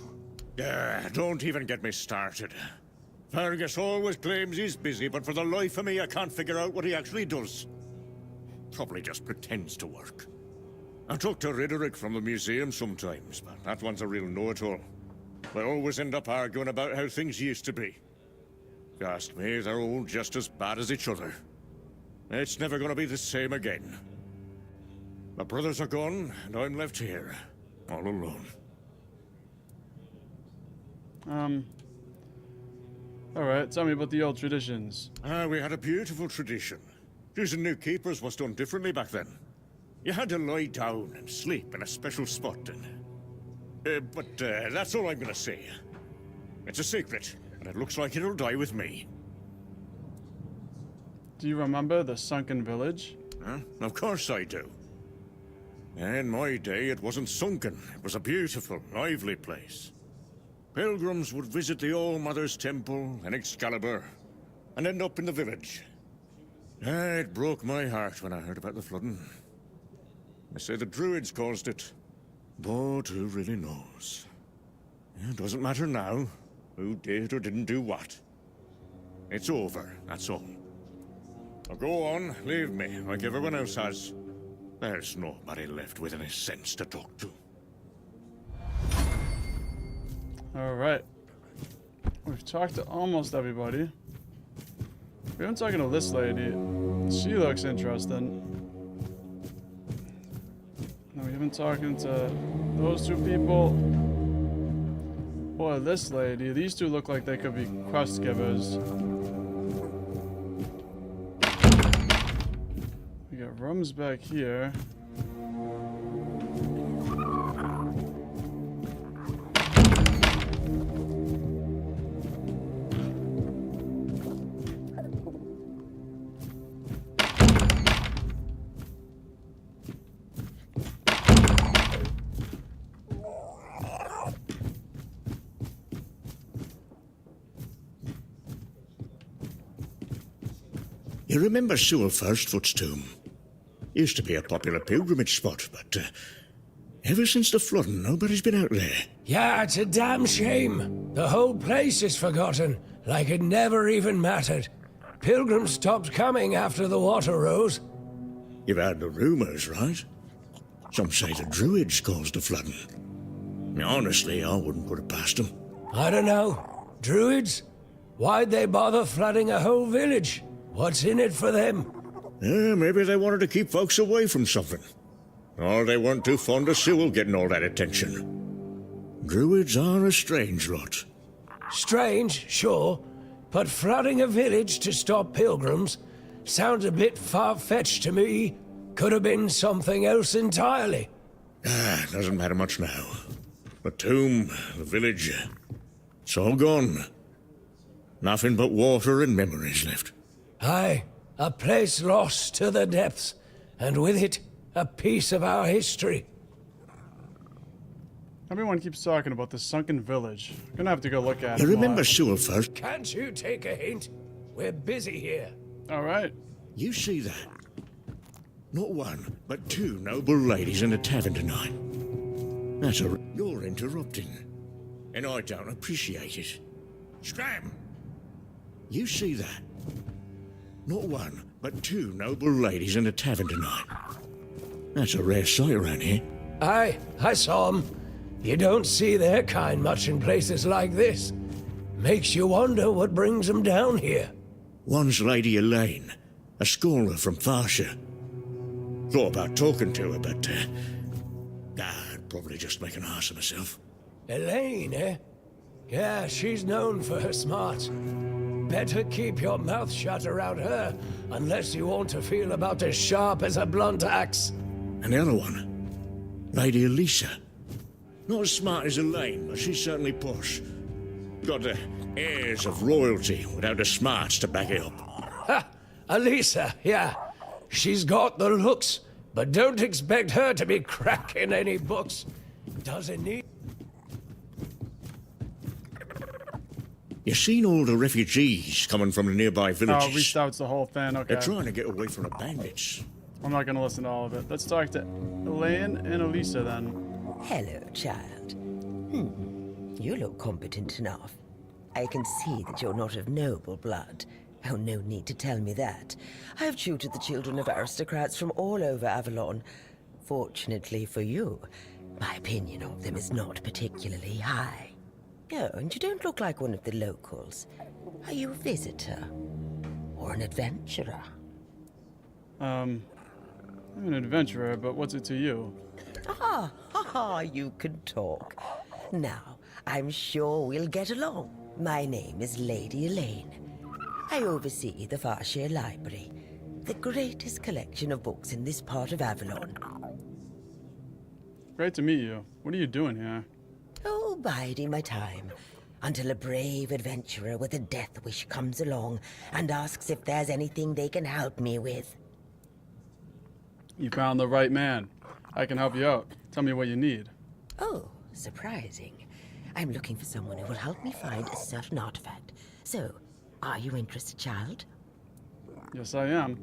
Don't even get me started. Fergus always claims he's busy, but for the life of me, I can't figure out what he actually does. Probably just pretends to work. I talk to Riderick from the museum sometimes, but that one's a real know-it-all. We always end up arguing about how things used to be. If you ask me, they're all just as bad as each other. It's never gonna be the same again. My brothers are gone, and I'm left here, all alone. Alright, tell me about the old traditions. We had a beautiful tradition. Choosing new keepers was done differently back then. You had to lie down and sleep in a special spot, but that's all I'm gonna say. It's a secret, and it looks like it'll die with me. Do you remember the sunken village? Of course I do. In my day, it wasn't sunken. It was a beautiful, lively place. Pilgrims would visit the All-Mother's Temple and Excalibur, and end up in the village. It broke my heart when I heard about the flooding. They say the Druids caused it, but who really knows? It doesn't matter now, who did or didn't do what. It's over, that's all. Now go on, leave me, like everyone else has. There's nobody left with any sense to talk to. Alright. We've talked to almost everybody. We haven't talked to this lady. She looks interesting. Even talking to those two people. Boy, this lady. These two look like they could be quest givers. We got rooms back here. You remember Sewell Firstfoot's tomb? Used to be a popular pilgrimage spot, but ever since the flooding, nobody's been out there. Yeah, it's a damn shame. The whole place is forgotten, like it never even mattered. Pilgrims stopped coming after the water rose. You've heard the rumors, right? Some say the Druids caused the flooding. Honestly, I wouldn't put it past them. I don't know. Druids? Why'd they bother flooding a whole village? What's in it for them? Maybe they wanted to keep folks away from something. Or they weren't too fond of Sewell getting all that attention. Druids are a strange lot. Strange, sure, but flooding a village to stop pilgrims sounds a bit far-fetched to me. Could have been something else entirely. Doesn't matter much now. The tomb, the village, it's all gone. Nothing but water and memories left. Aye, a place lost to the depths, and with it, a piece of our history. Everyone keeps talking about the sunken village. I'm gonna have to go look at it. You remember Sewell first? Can't you take a hint? We're busy here. All right. You see that? Not one, but two noble ladies in a tavern tonight. You're interrupting, and I don't appreciate it. Scram! You see that? Not one, but two noble ladies in a tavern tonight. That's a rare sight around here. Aye, I saw 'em. You don't see their kind much in places like this. Makes you wonder what brings 'em down here. One's Lady Elaine, a scholar from Farshire. Thought about talking to her, but I'd probably just make an ass of myself. Elaine, eh? Yeah, she's known for her smarts. Better keep your mouth shut around her, unless you want to feel about as sharp as a blunt axe. And the other one, Lady Elisa. Not as smart as Elaine, but she's certainly posh. Got the airs of royalty without the smarts to back it up. Ha! Elisa, yeah. She's got the looks, but don't expect her to be cracking any books. Doesn't need... You seen all the refugees coming from the nearby villages? Oh, restarts the whole thing. Okay. They're trying to get away from the bandits. I'm not gonna listen to all of it. Let's talk to Elaine and Elisa then. Hello, child. You look competent enough. I can see that you're not of noble blood. Oh, no need to tell me that. I've tutored the children of aristocrats from all over Avalon. Fortunately for you, my opinion of them is not particularly high. Oh, and you don't look like one of the locals. Are you a visitor? Or an adventurer? I'm an adventurer, but what's it to you? You can talk. Now, I'm sure we'll get along. My name is Lady Elaine. I oversee the Farshire Library, the greatest collection of books in this part of Avalon. Great to meet you. What are you doing here? Oh, biding my time, until a brave adventurer with a death wish comes along and asks if there's anything they can help me with. You found the right man. I can help you out. Tell me what you need. Oh, surprising. I'm looking for someone who will help me find a certain artifact. So, are you interested, child? Yes, I am.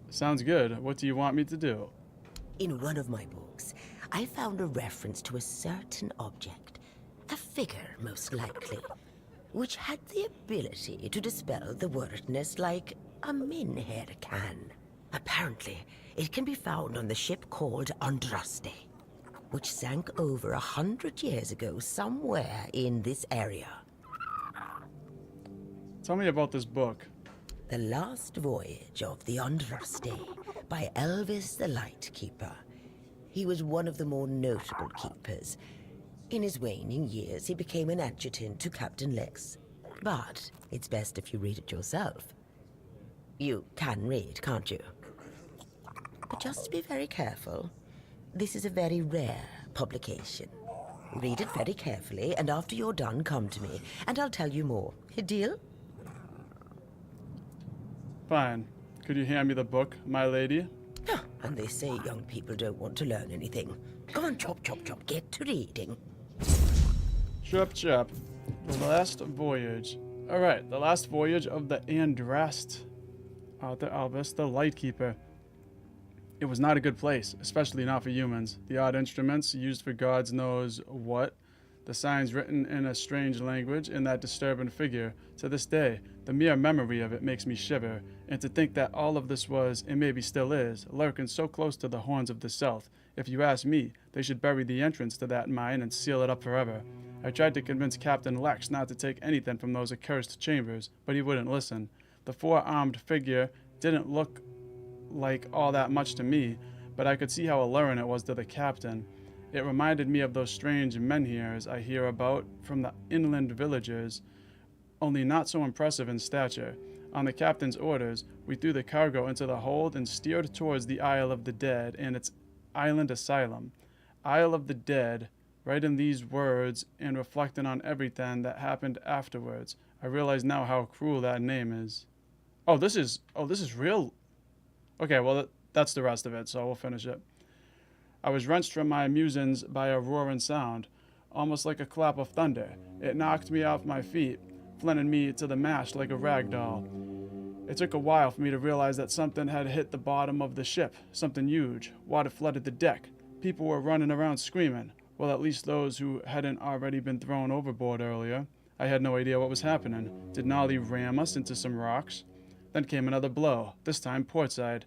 Sounds good. What do you want me to do? In one of my books, I found a reference to a certain object, a figure most likely, which had the ability to dispel the wordness like a min-hair can. Apparently, it can be found on the ship called Andraste, which sank over 100 years ago somewhere in this area. Tell me about this book. The Last Voyage of the Andraste by Elvis the Lightkeeper. He was one of the more notable keepers. In his waning years, he became an adjutant to Captain Lex. But it's best if you read it yourself. You can read, can't you? But just be very careful. This is a very rare publication. Read it very carefully, and after you're done, come to me, and I'll tell you more. A deal? Fine. Could you hand me the book, my lady? And they say young people don't want to learn anything. Come on, chop, chop, chop. Get to reading. Chop, chop. The Last Voyage. Alright, the last voyage of the Andrast. Arthur Albus, the Lightkeeper. It was not a good place, especially not for humans. The odd instruments used for gods knows what, the signs written in a strange language, and that disturbing figure. To this day, the mere memory of it makes me shiver, and to think that all of this was, and maybe still is, lurking so close to the horns of the south. If you ask me, they should bury the entrance to that mine and seal it up forever. I tried to convince Captain Lex not to take anything from those accursed chambers, but he wouldn't listen. The four-armed figure didn't look like all that much to me, but I could see how alluring it was to the captain. It reminded me of those strange menhirs I hear about from the inland villagers, only not so impressive in stature. On the captain's orders, we threw the cargo into the hold and steered towards the Isle of the Dead and its island asylum. Isle of the Dead, writing these words and reflecting on everything that happened afterwards. I realize now how cruel that name is. Oh, this is real. Okay, well, that's the rest of it, so we'll finish it. I was wrenched from my musings by a roaring sound, almost like a clap of thunder. It knocked me off my feet, flinging me to the mast like a rag doll. It took a while for me to realize that something had hit the bottom of the ship, something huge. Water flooded the deck. People were running around screaming. Well, at least those who hadn't already been thrown overboard earlier. I had no idea what was happening. Did Nolly ram us into some rocks? Then came another blow, this time portside.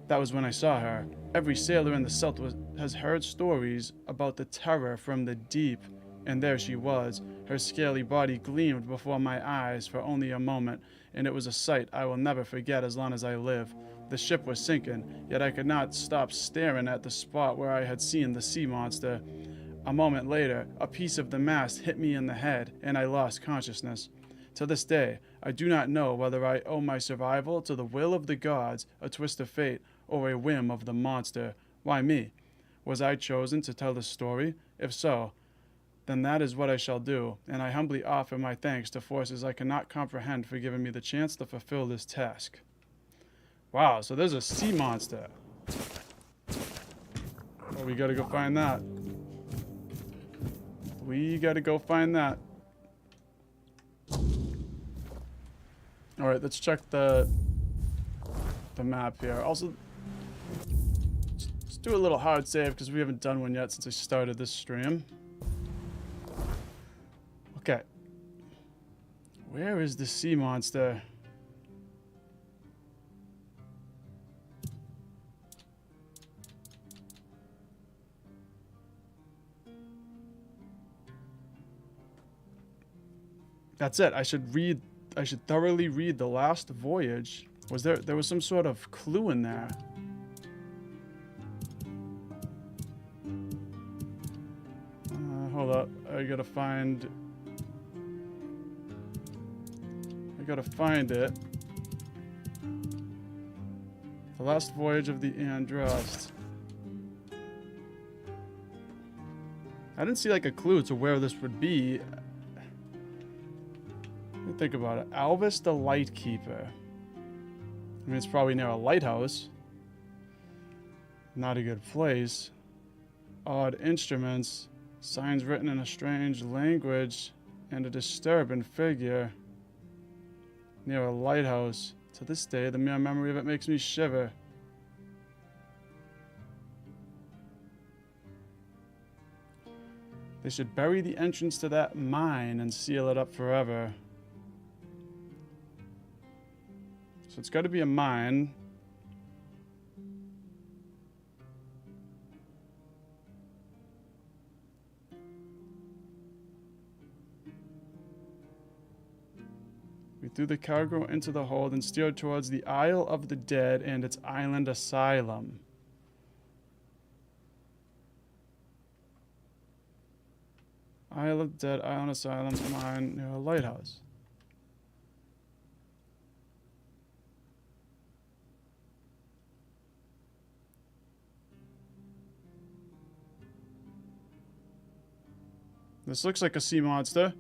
That was when I saw her. Every sailor in the South has heard stories about the terror from the deep, and there she was. Her scaly body gleamed before my eyes for only a moment, and it was a sight I will never forget as long as I live. The ship was sinking, yet I could not stop staring at the spot where I had seen the sea monster. A moment later, a piece of the mast hit me in the head, and I lost consciousness. To this day, I do not know whether I owe my survival to the will of the gods, a twist of fate, or a whim of the monster. Why me? Was I chosen to tell the story? If so, then that is what I shall do, and I humbly offer my thanks to forces I cannot comprehend for giving me the chance to fulfill this task. Wow, so there's a sea monster. Oh, we gotta go find that. We gotta go find that. Alright, let's check the map here. Also, let's do a little hard save because we haven't done one yet since I started this stream. Okay. Where is the sea monster? That's it. I should thoroughly read The Last Voyage. There was some sort of clue in there. Hold up. I gotta find it. The Last Voyage of the Andrast. I didn't see like a clue to where this would be. Let me think about it. Albus the Lightkeeper. I mean, it's probably near a lighthouse. Not a good place. Odd instruments. Signs written in a strange language. And a disturbing figure. Near a lighthouse. To this day, the mere memory of it makes me shiver. They should bury the entrance to that mine and seal it up forever. So it's got to be a mine. We threw the cargo into the hold and steered towards the Isle of the Dead and its island asylum. Isle of Dead, Island Asylum, mine near a lighthouse. This looks like a sea monster.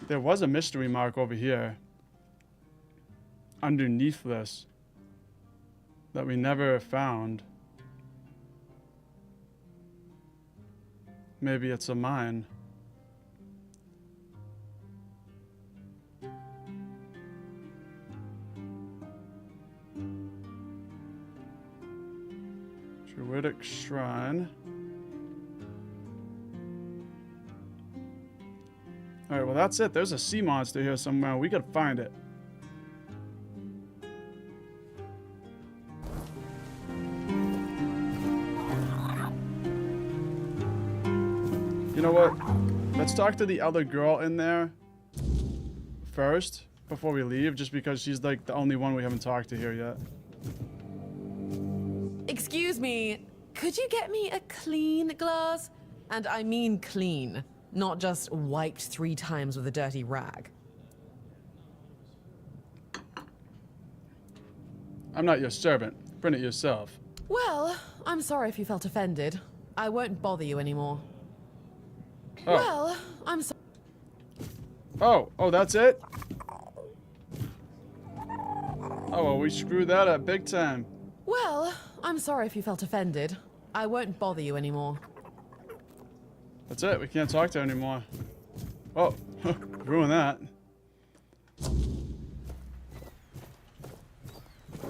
There was a mystery mark over here. Underneath this. That we never found. Maybe it's a mine. Druidic Shrine. Alright, well that's it. There's a sea monster here somewhere. We could find it. You know what? Let's talk to the other girl in there first before we leave, just because she's like the only one we haven't talked to here yet. Excuse me, could you get me a clean glass? And I mean clean, not just wiped 3 times with a dirty rag. I'm not your servant. Bring it yourself. Well, I'm sorry if you felt offended. I won't bother you anymore. Oh. Well, I'm sorry. Oh, that's it? Oh, well, we screwed that up big time. Well, I'm sorry if you felt offended. I won't bother you anymore. That's it. We can't talk to her anymore. Oh, ruin that.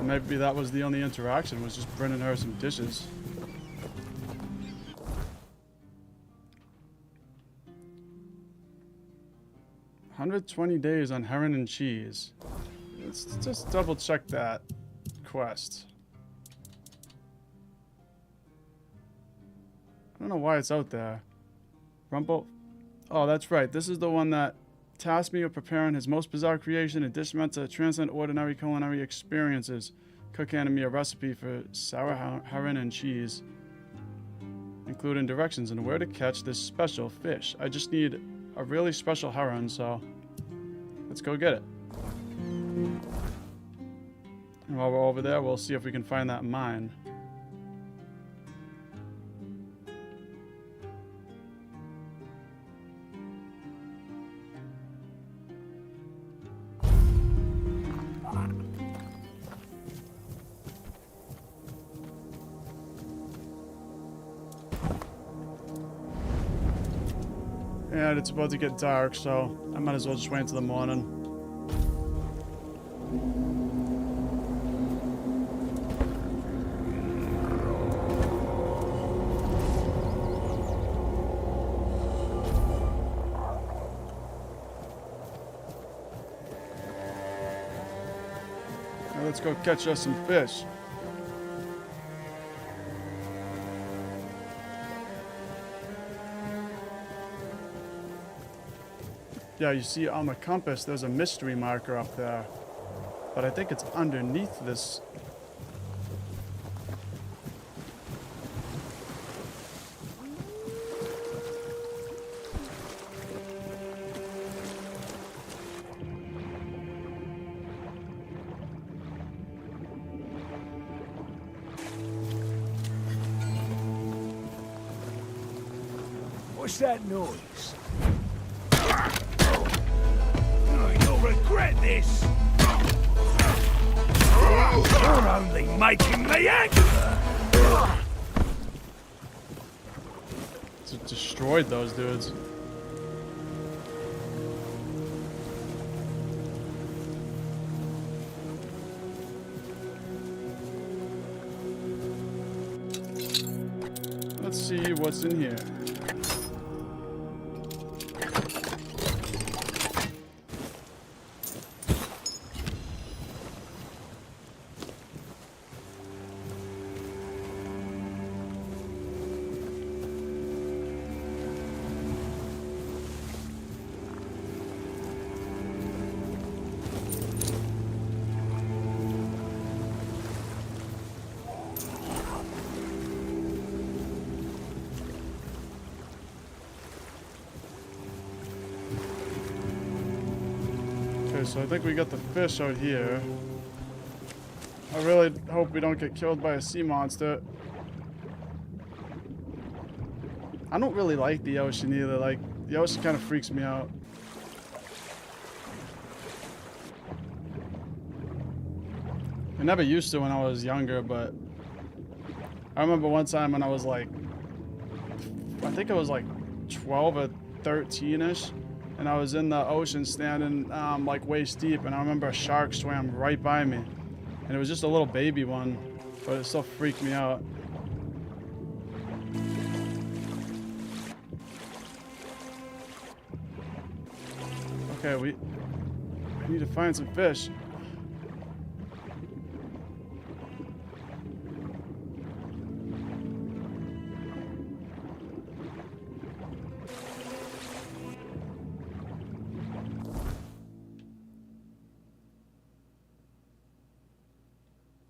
Maybe that was the only interaction, was just bringing her some dishes. $120 days on heron and cheese. Let's just double check that quest. I don't know why it's out there. Rumble. Oh, that's right. This is the one that tasked me with preparing his most bizarre creation, a dish meant to transcend ordinary culinary experiences. Cook handed me a recipe for sour heron and cheese, including directions on where to catch this special fish. I just need a really special heron, so let's go get it. And while we're over there, we'll see if we can find that mine. And it's about to get dark, so I might as well just wait until the morning. Now let's go catch us some fish. Yeah, you see on the compass, there's a mystery marker up there. But I think it's underneath this. What's that noise? You'll regret this! You're only making me angry! It destroyed those dudes. Let's see what's in here. so I think we got the fish out here. I really hope we don't get killed by a sea monster. I don't really like the ocean either. Like, the ocean kind of freaks me out. I never used to when I was younger, but I remember one time when I was like, I think it was like 12 or 13-ish, and I was in the ocean standing like waist deep, and I remember a shark swam right by me, and it was just a little baby one, but it still freaked me out. Okay, we need to find some fish.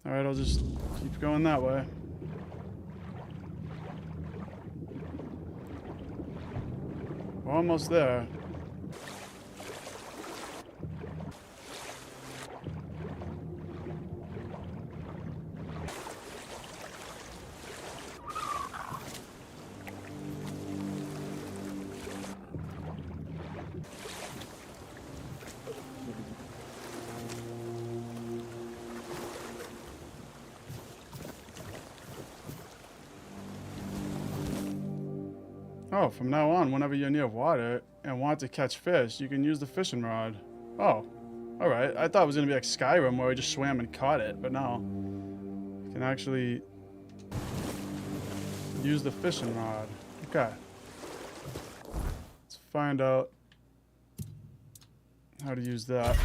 Alright, I'll just keep going that way. We're almost there. Oh, from now on, whenever you're near water and want to catch fish, you can use the fishing rod. Oh, alright. I thought it was going to be like Skyrim where we just swam and caught it, but no. You can actually use the fishing rod. Okay. Let's find out how to use that.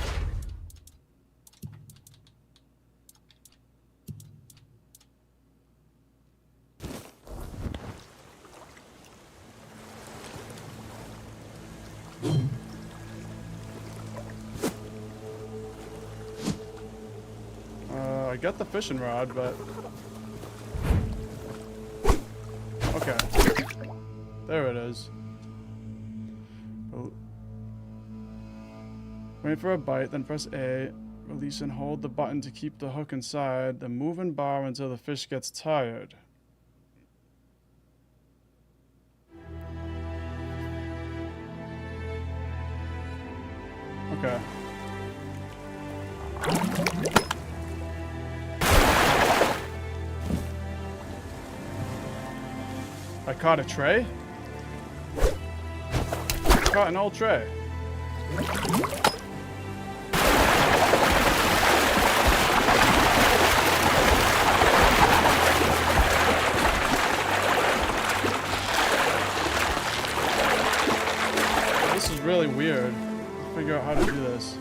I got the fishing rod, but... Okay. There it is. Wait for a bite, then press A. Release and hold the button to keep the hook inside. Then move and bar until the fish gets tired. Okay. I caught a tray? Caught an old tray. This is really weird. I'll figure out how to do this.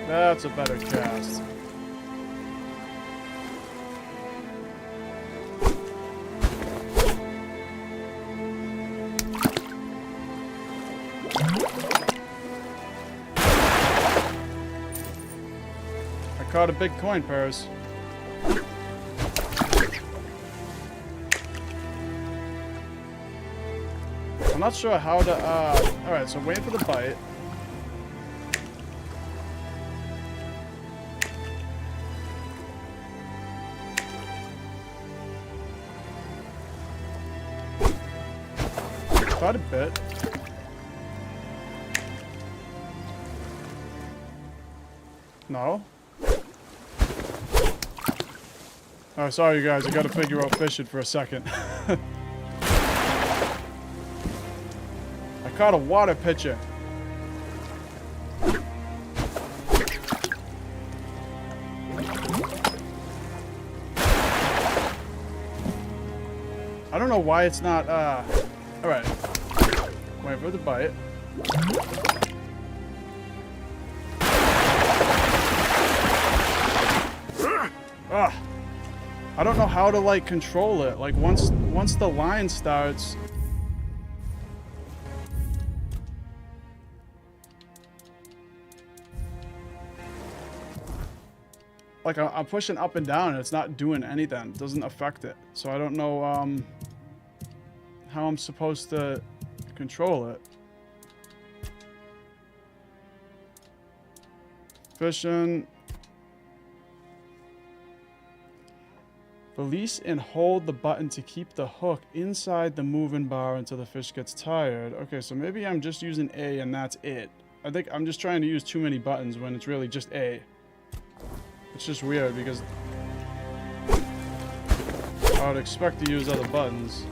That's a better cast. I caught a big coin purse. I'm not sure how to, alright, so wait for the bite. Quite a bit. No? Oh, sorry guys, I gotta figure out fishing for a second. I caught a water pitcher. I don't know why it's not, alright. Wait for the bite. Ah, I don't know how to like control it. Like once the line starts. like I'm pushing up and down and it's not doing anything. It doesn't affect it. So I don't know how I'm supposed to control it. Fishing. Release and hold the button to keep the hook inside the moving bar until the fish gets tired. Okay, so maybe I'm just using A and that's it. I think I'm just trying to use too many buttons when it's really just A. It's just weird because I would expect to use other buttons.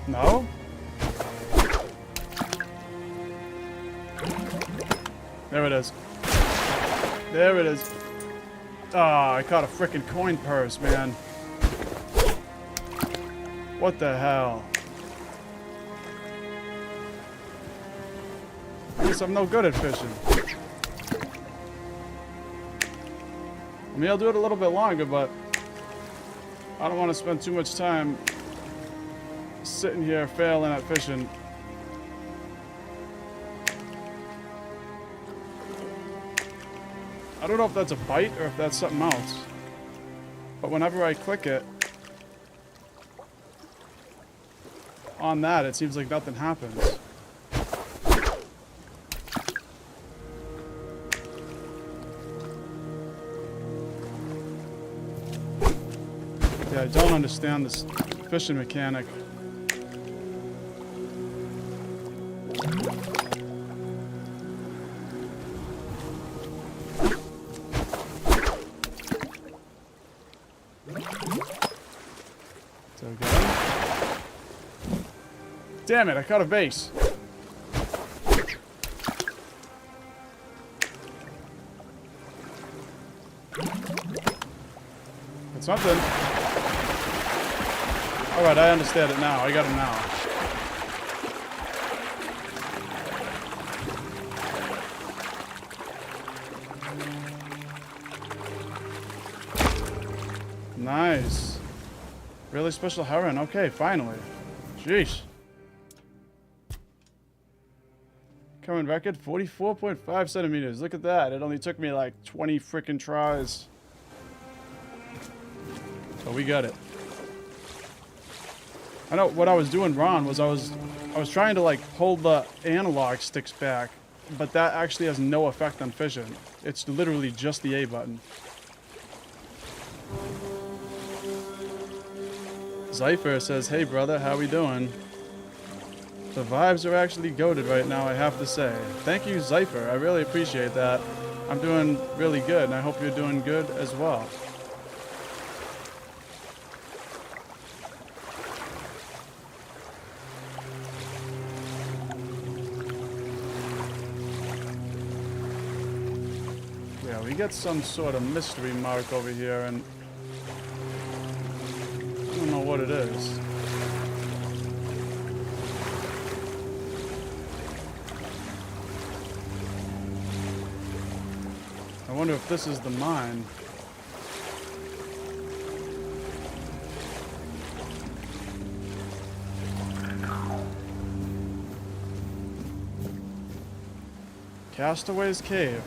No? There it is. There it is. Ah, I caught a frickin' coin purse, man. What the hell? I guess I'm no good at fishing. I mean, I'll do it a little bit longer, but I don't want to spend too much time sitting here failing at fishing. I don't know if that's a bite or if that's something else. But whenever I click it on that, it seems like nothing happens. Yeah, I don't understand this fishing mechanic. Damn it, I caught a vase. That's something. Alright, I understand it now. I got it now. Nice. Really special heron. Okay, finally. Jeez. Current record, 44.5 centimeters. Look at that. It only took me like 20 freaking tries. So we got it. I know what I was doing wrong was I was trying to like hold the analog sticks back, but that actually has no effect on fishing. It's literally just the A button. Zypher says, "Hey brother, how we doing?" The vibes are actually goated right now, I have to say. Thank you, Zypher. I really appreciate that. I'm doing really good, and I hope you're doing good as well. Yeah, we get some sort of mystery mark over here, and I don't know what it is. I wonder if this is the mine. Castaway's Cave.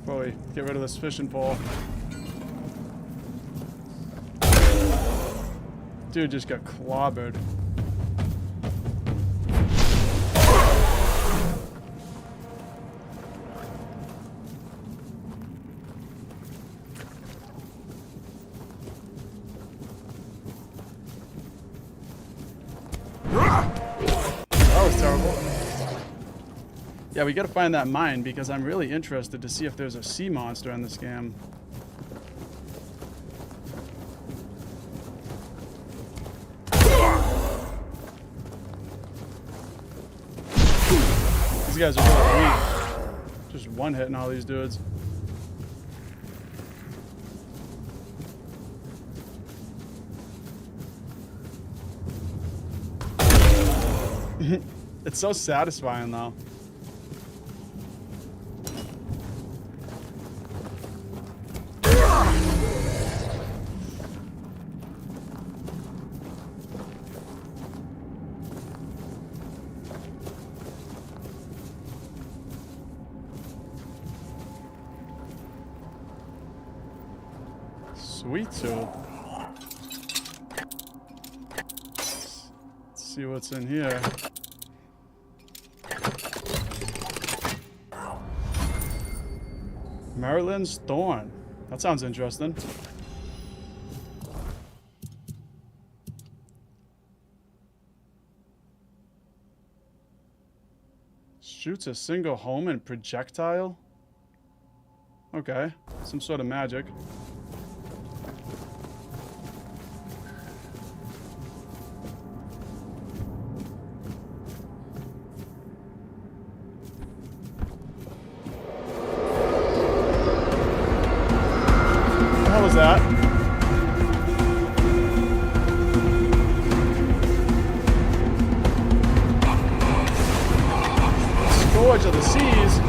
Probably get rid of this fishing pole. Dude just got clobbered. That was terrible. Yeah, we gotta find that mine because I'm really interested to see if there's a sea monster in this game. These guys are really weak. Just one hitting all these dudes. It's so satisfying though. Sweet tooth. Let's see what's in here. Merlin's Thorn. That sounds interesting. Shoots a single home and projectile? Okay, some sort of magic. That Scourge of the Seas.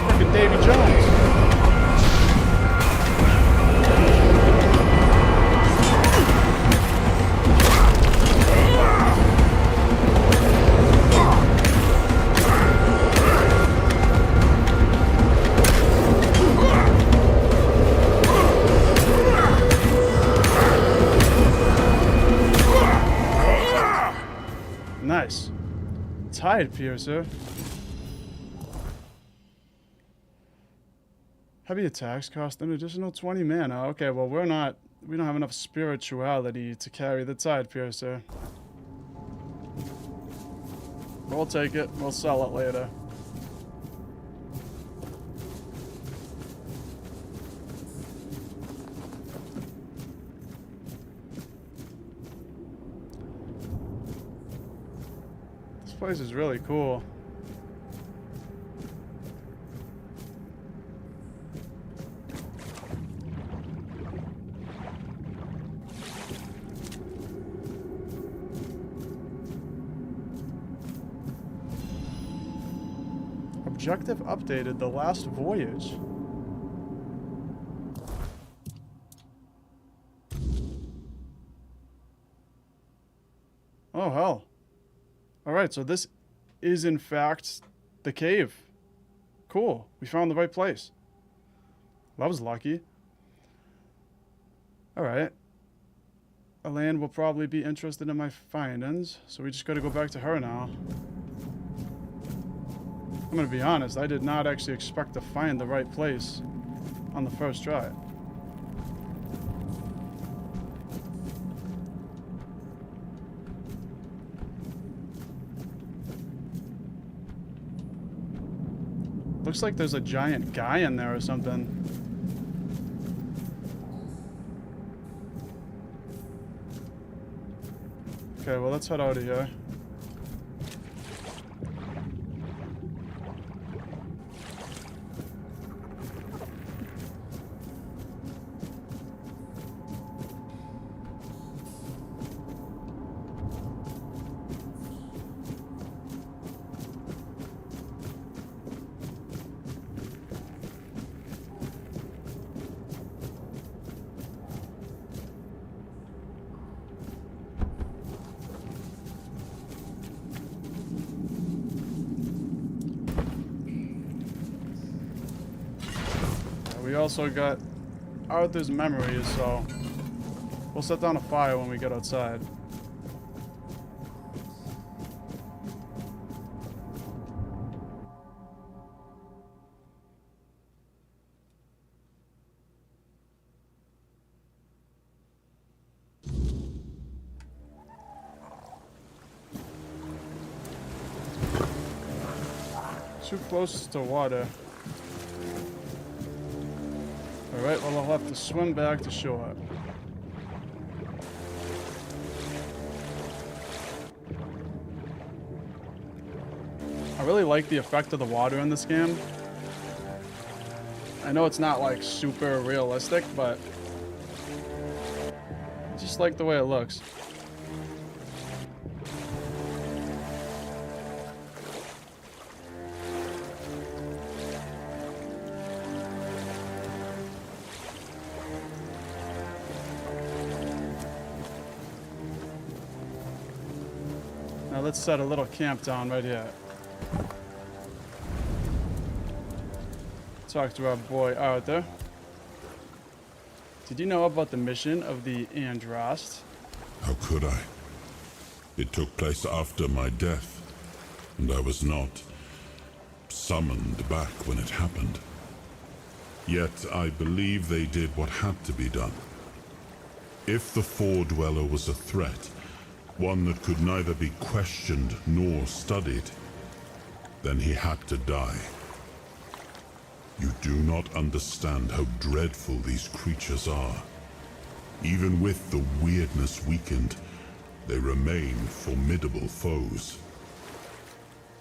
Frickin' Davy Jones. Nice. Tide Piercer. Heavy attacks cost an additional 20 mana. Okay, well we don't have enough spirituality to carry the Tide Piercer. We'll take it. We'll sell it later. This place is really cool. Objective updated, the last voyage. Oh, hell. Alright, so this is in fact the cave. Cool. We found the right place. That was lucky. Alright. Elaine will probably be interested in my findings, so we just gotta go back to her now. I'm gonna be honest, I did not actually expect to find the right place on the first try. Looks like there's a giant guy in there or something. Okay, well let's head out of here. We also got Arthur's memories, so we'll set down a fire when we get outside. Too close to water. Alright, well, I'll have to swim back to shore. I really like the effect of the water in this game. I know it's not like super realistic, but I just like the way it looks. Now let's set a little camp down right here. Talk to our boy Arthur. Did you know about the mission of the Androst? How could I? It took place after my death, and I was not summoned back when it happened. Yet I believe they did what had to be done. If the Four-Dweller was a threat, one that could neither be questioned nor studied, then he had to die. You do not understand how dreadful these creatures are. Even with the weirdness weakened, they remain formidable foes.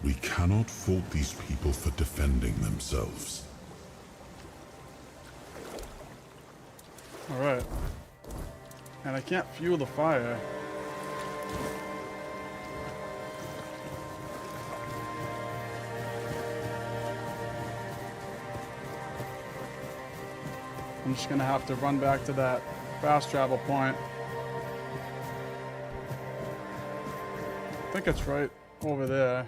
We cannot fault these people for defending themselves. Alright. And I can't fuel the fire. I'm just gonna have to run back to that fast travel point. I think it's right over there.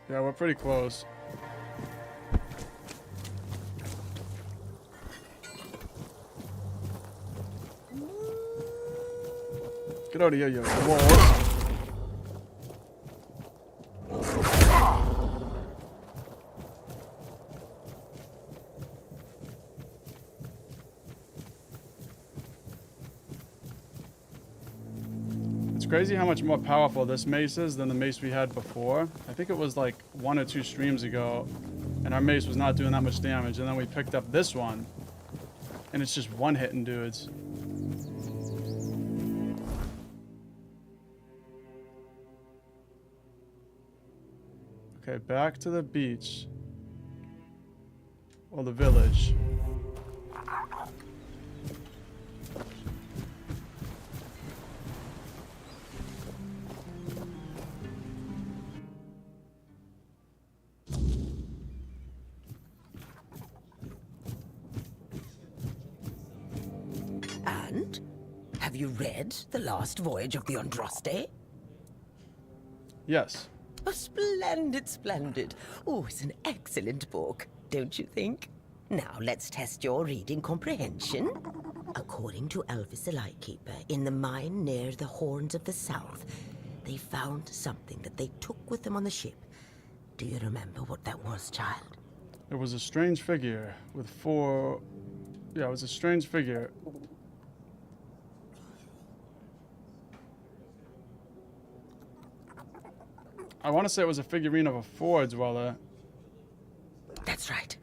Yeah, we're pretty close. Get out of here, you dwarves. It's crazy how much more powerful this mace is than the mace we had before. I think it was like 1 or 2 streams ago, and our mace was not doing that much damage, and then we picked up this one, and it's just one-hitting dudes. Okay, back to the beach. Or the village. And? Have you read The Last Voyage of the Andraste? Yes. Oh, splendid, splendid. Oh, it's an excellent book, don't you think? Now, let's test your reading comprehension. According to Elvis the Lightkeeper, in the mine near the Horns of the South, they found something that they took with them on the ship. Do you remember what that was, child? It was a strange figure with 4... Yeah, it was a strange figure. I want to say it was a figurine of a Four-Dweller. That's right.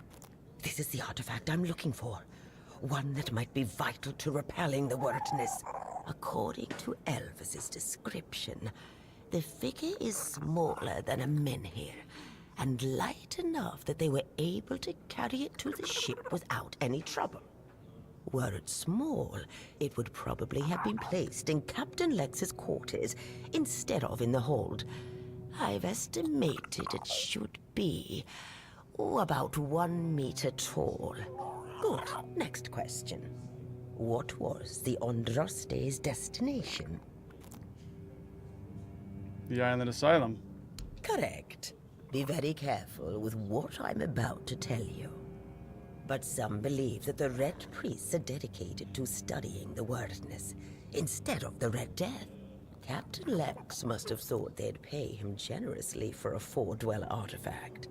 This is the artifact I'm looking for. One that might be vital to repelling the wordness. According to Elvis's description, the figure is smaller than a menhir, and light enough that they were able to carry it to the ship without any trouble. Were it small, it would probably have been placed in Captain Lex's quarters instead of in the hold. I've estimated it should be about 1 meter tall. Good. Next question. What was the Andraste's destination? The Island Asylum. Correct. Be very careful with what I'm about to tell you. But some believe that the Red Priests are dedicated to studying the wordness instead of the Red Death. Captain Lex must have thought they'd pay him generously for a Four-Dweller artifact.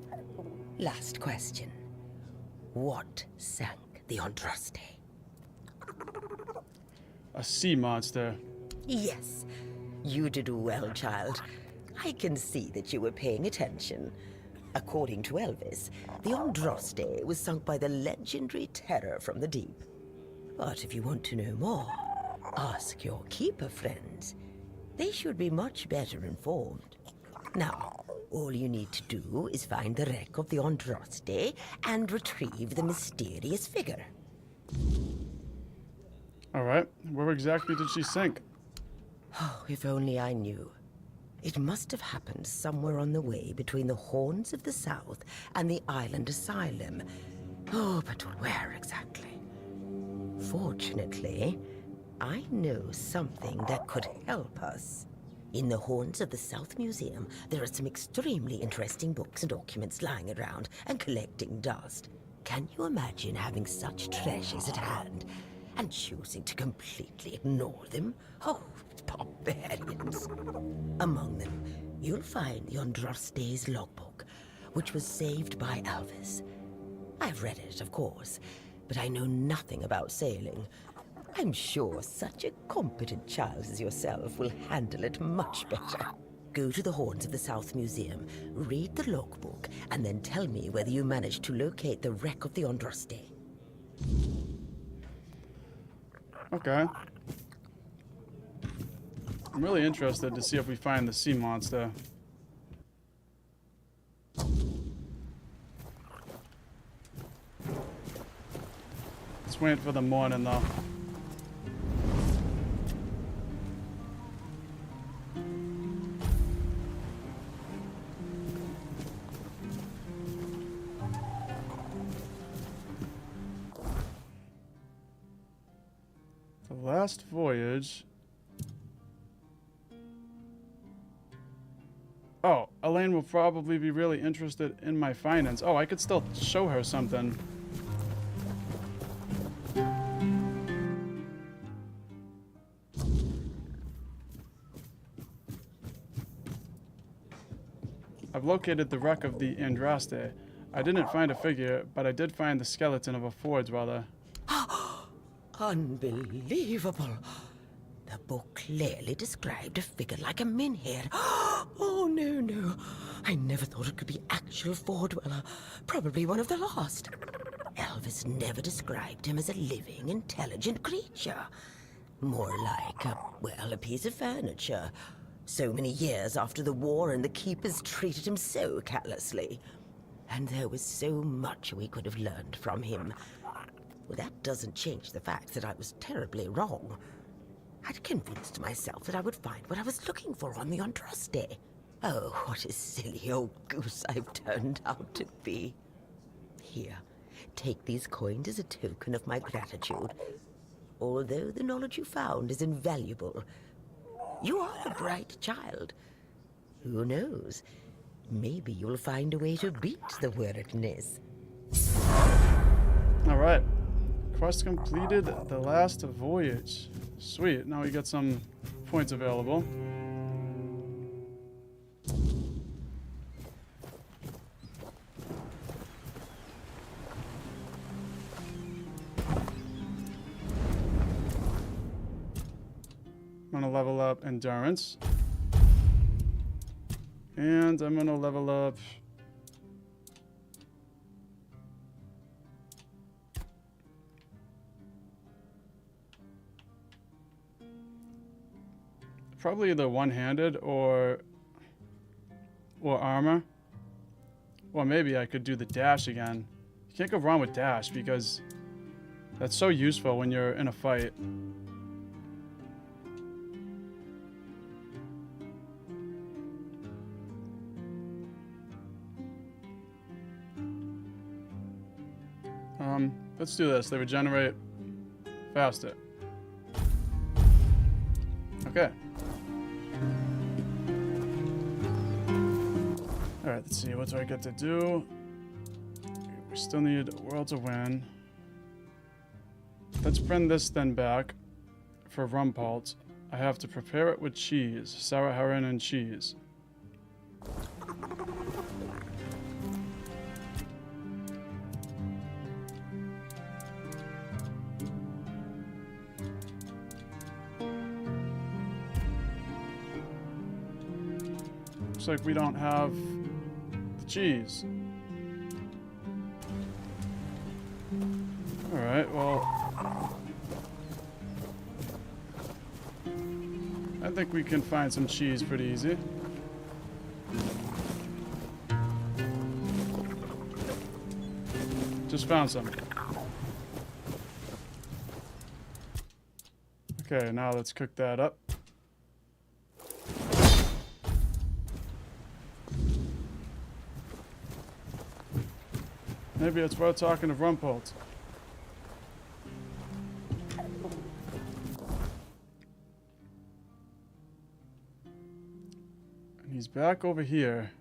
Last question. What sank the Andraste? A sea monster. Yes. You did well, child. I can see that you were paying attention. According to Elvis, the Andraste was sunk by the legendary terror from the deep. But if you want to know more, ask your keeper friends. They should be much better informed. Now, all you need to do is find the wreck of the Andraste and retrieve the mysterious figure. Alright, where exactly did she sink? Oh, if only I knew. It must have happened somewhere on the way between the Horns of the South and the Island Asylum. Oh, but where exactly? Fortunately, I know something that could help us. In the Horns of the South Museum, there are some extremely interesting books and documents lying around and collecting dust. Can you imagine having such treasures at hand and choosing to completely ignore them? Oh, barbarians. Among them, you'll find the Andraste's logbook, which was saved by Elvis. I've read it, of course, but I know nothing about sailing. I'm sure such a competent child as yourself will handle it much better. Go to the Horns of the South Museum, read the logbook, and then tell me whether you managed to locate the wreck of the Andraste. Okay. I'm really interested to see if we find the sea monster. Let's wait for the morning, though. The last voyage. Oh, Elaine will probably be really interested in my finance. Oh, I could still show her something. I've located the wreck of the Andraste. I didn't find a figure, but I did find the skeleton of a Ford dweller. Unbelievable. The book clearly described a figure like a menhir. Oh, no. I never thought it could be actual Ford dweller. Probably one of the lost. Elvis never described him as a living, intelligent creature. More like, a piece of furniture. So many years after the war, and the keepers treated him so callously. And there was so much we could have learned from him. Well, that doesn't change the fact that I was terribly wrong. I'd convinced myself that I would find what I was looking for on the Andraste. Oh, what a silly old goose I've turned out to be. Here, take these coins as a token of my gratitude. Although the knowledge you found is invaluable, you are a bright child. Who knows? Maybe you'll find a way to beat the weirdness. All right. Quest completed, the last voyage. Sweet, now we got some points available. I'm gonna level up endurance. And I'm gonna level up probably either one-handed or armor. Or maybe I could do the dash again. You can't go wrong with dash because that's so useful when you're in a fight. Let's do this. They regenerate faster. Okay. Alright, let's see. What do I get to do? We still need a world to win. Let's bring this then back for Rumpalt. I have to prepare it with cheese. Sour herring and cheese. Looks like we don't have the cheese. Alright, well, I think we can find some cheese pretty easy. Just found some. Okay, now let's cook that up. Maybe it's worth talking to Rumpold. And he's back over here.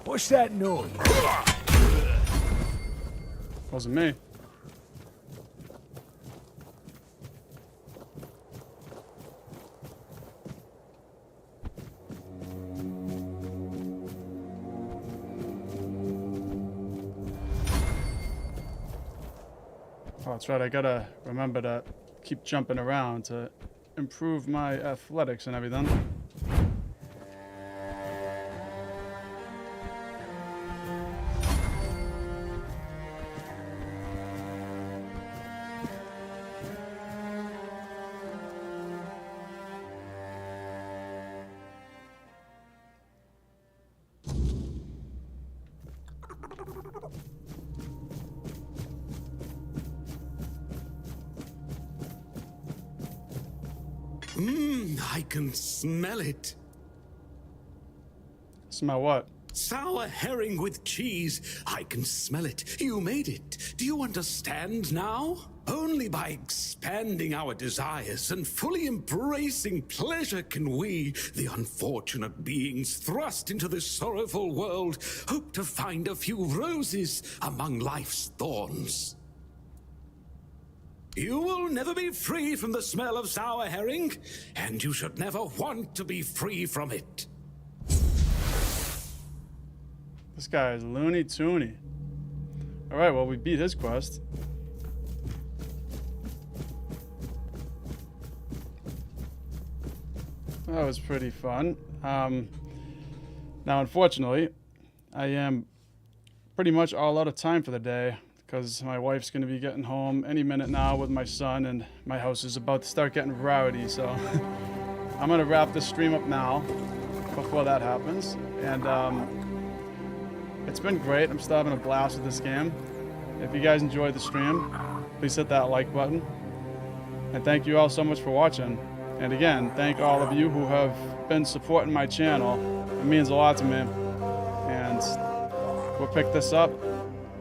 What's that noise? Wasn't me. Oh, that's right. I gotta remember to keep jumping around to improve my athletics and everything. I can smell it. Smell what? Sour herring with cheese. I can smell it. You made it. Do you understand now? Only by expanding our desires and fully embracing pleasure can we, the unfortunate beings thrust into this sorrowful world, hope to find a few roses among life's thorns. You will never be free from the smell of sour herring, and you should never want to be free from it. This guy is loony toony. Alright, well, we beat his quest. That was pretty fun. Now, unfortunately, I am pretty much all out of time for the day, because my wife's going to be getting home any minute now with my son, and my house is about to start getting rowdy, so I'm going to wrap this stream up now before that happens. And it's been great. I'm still having a blast with this game. If you guys enjoyed the stream, please hit that like button. And thank you all so much for watching. And again, thank all of you who have been supporting my channel. It means a lot to me. And we'll pick this up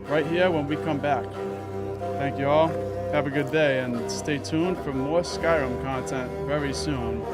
right here when we come back. Thank you all. Have a good day and stay tuned for more Skyrim content very soon.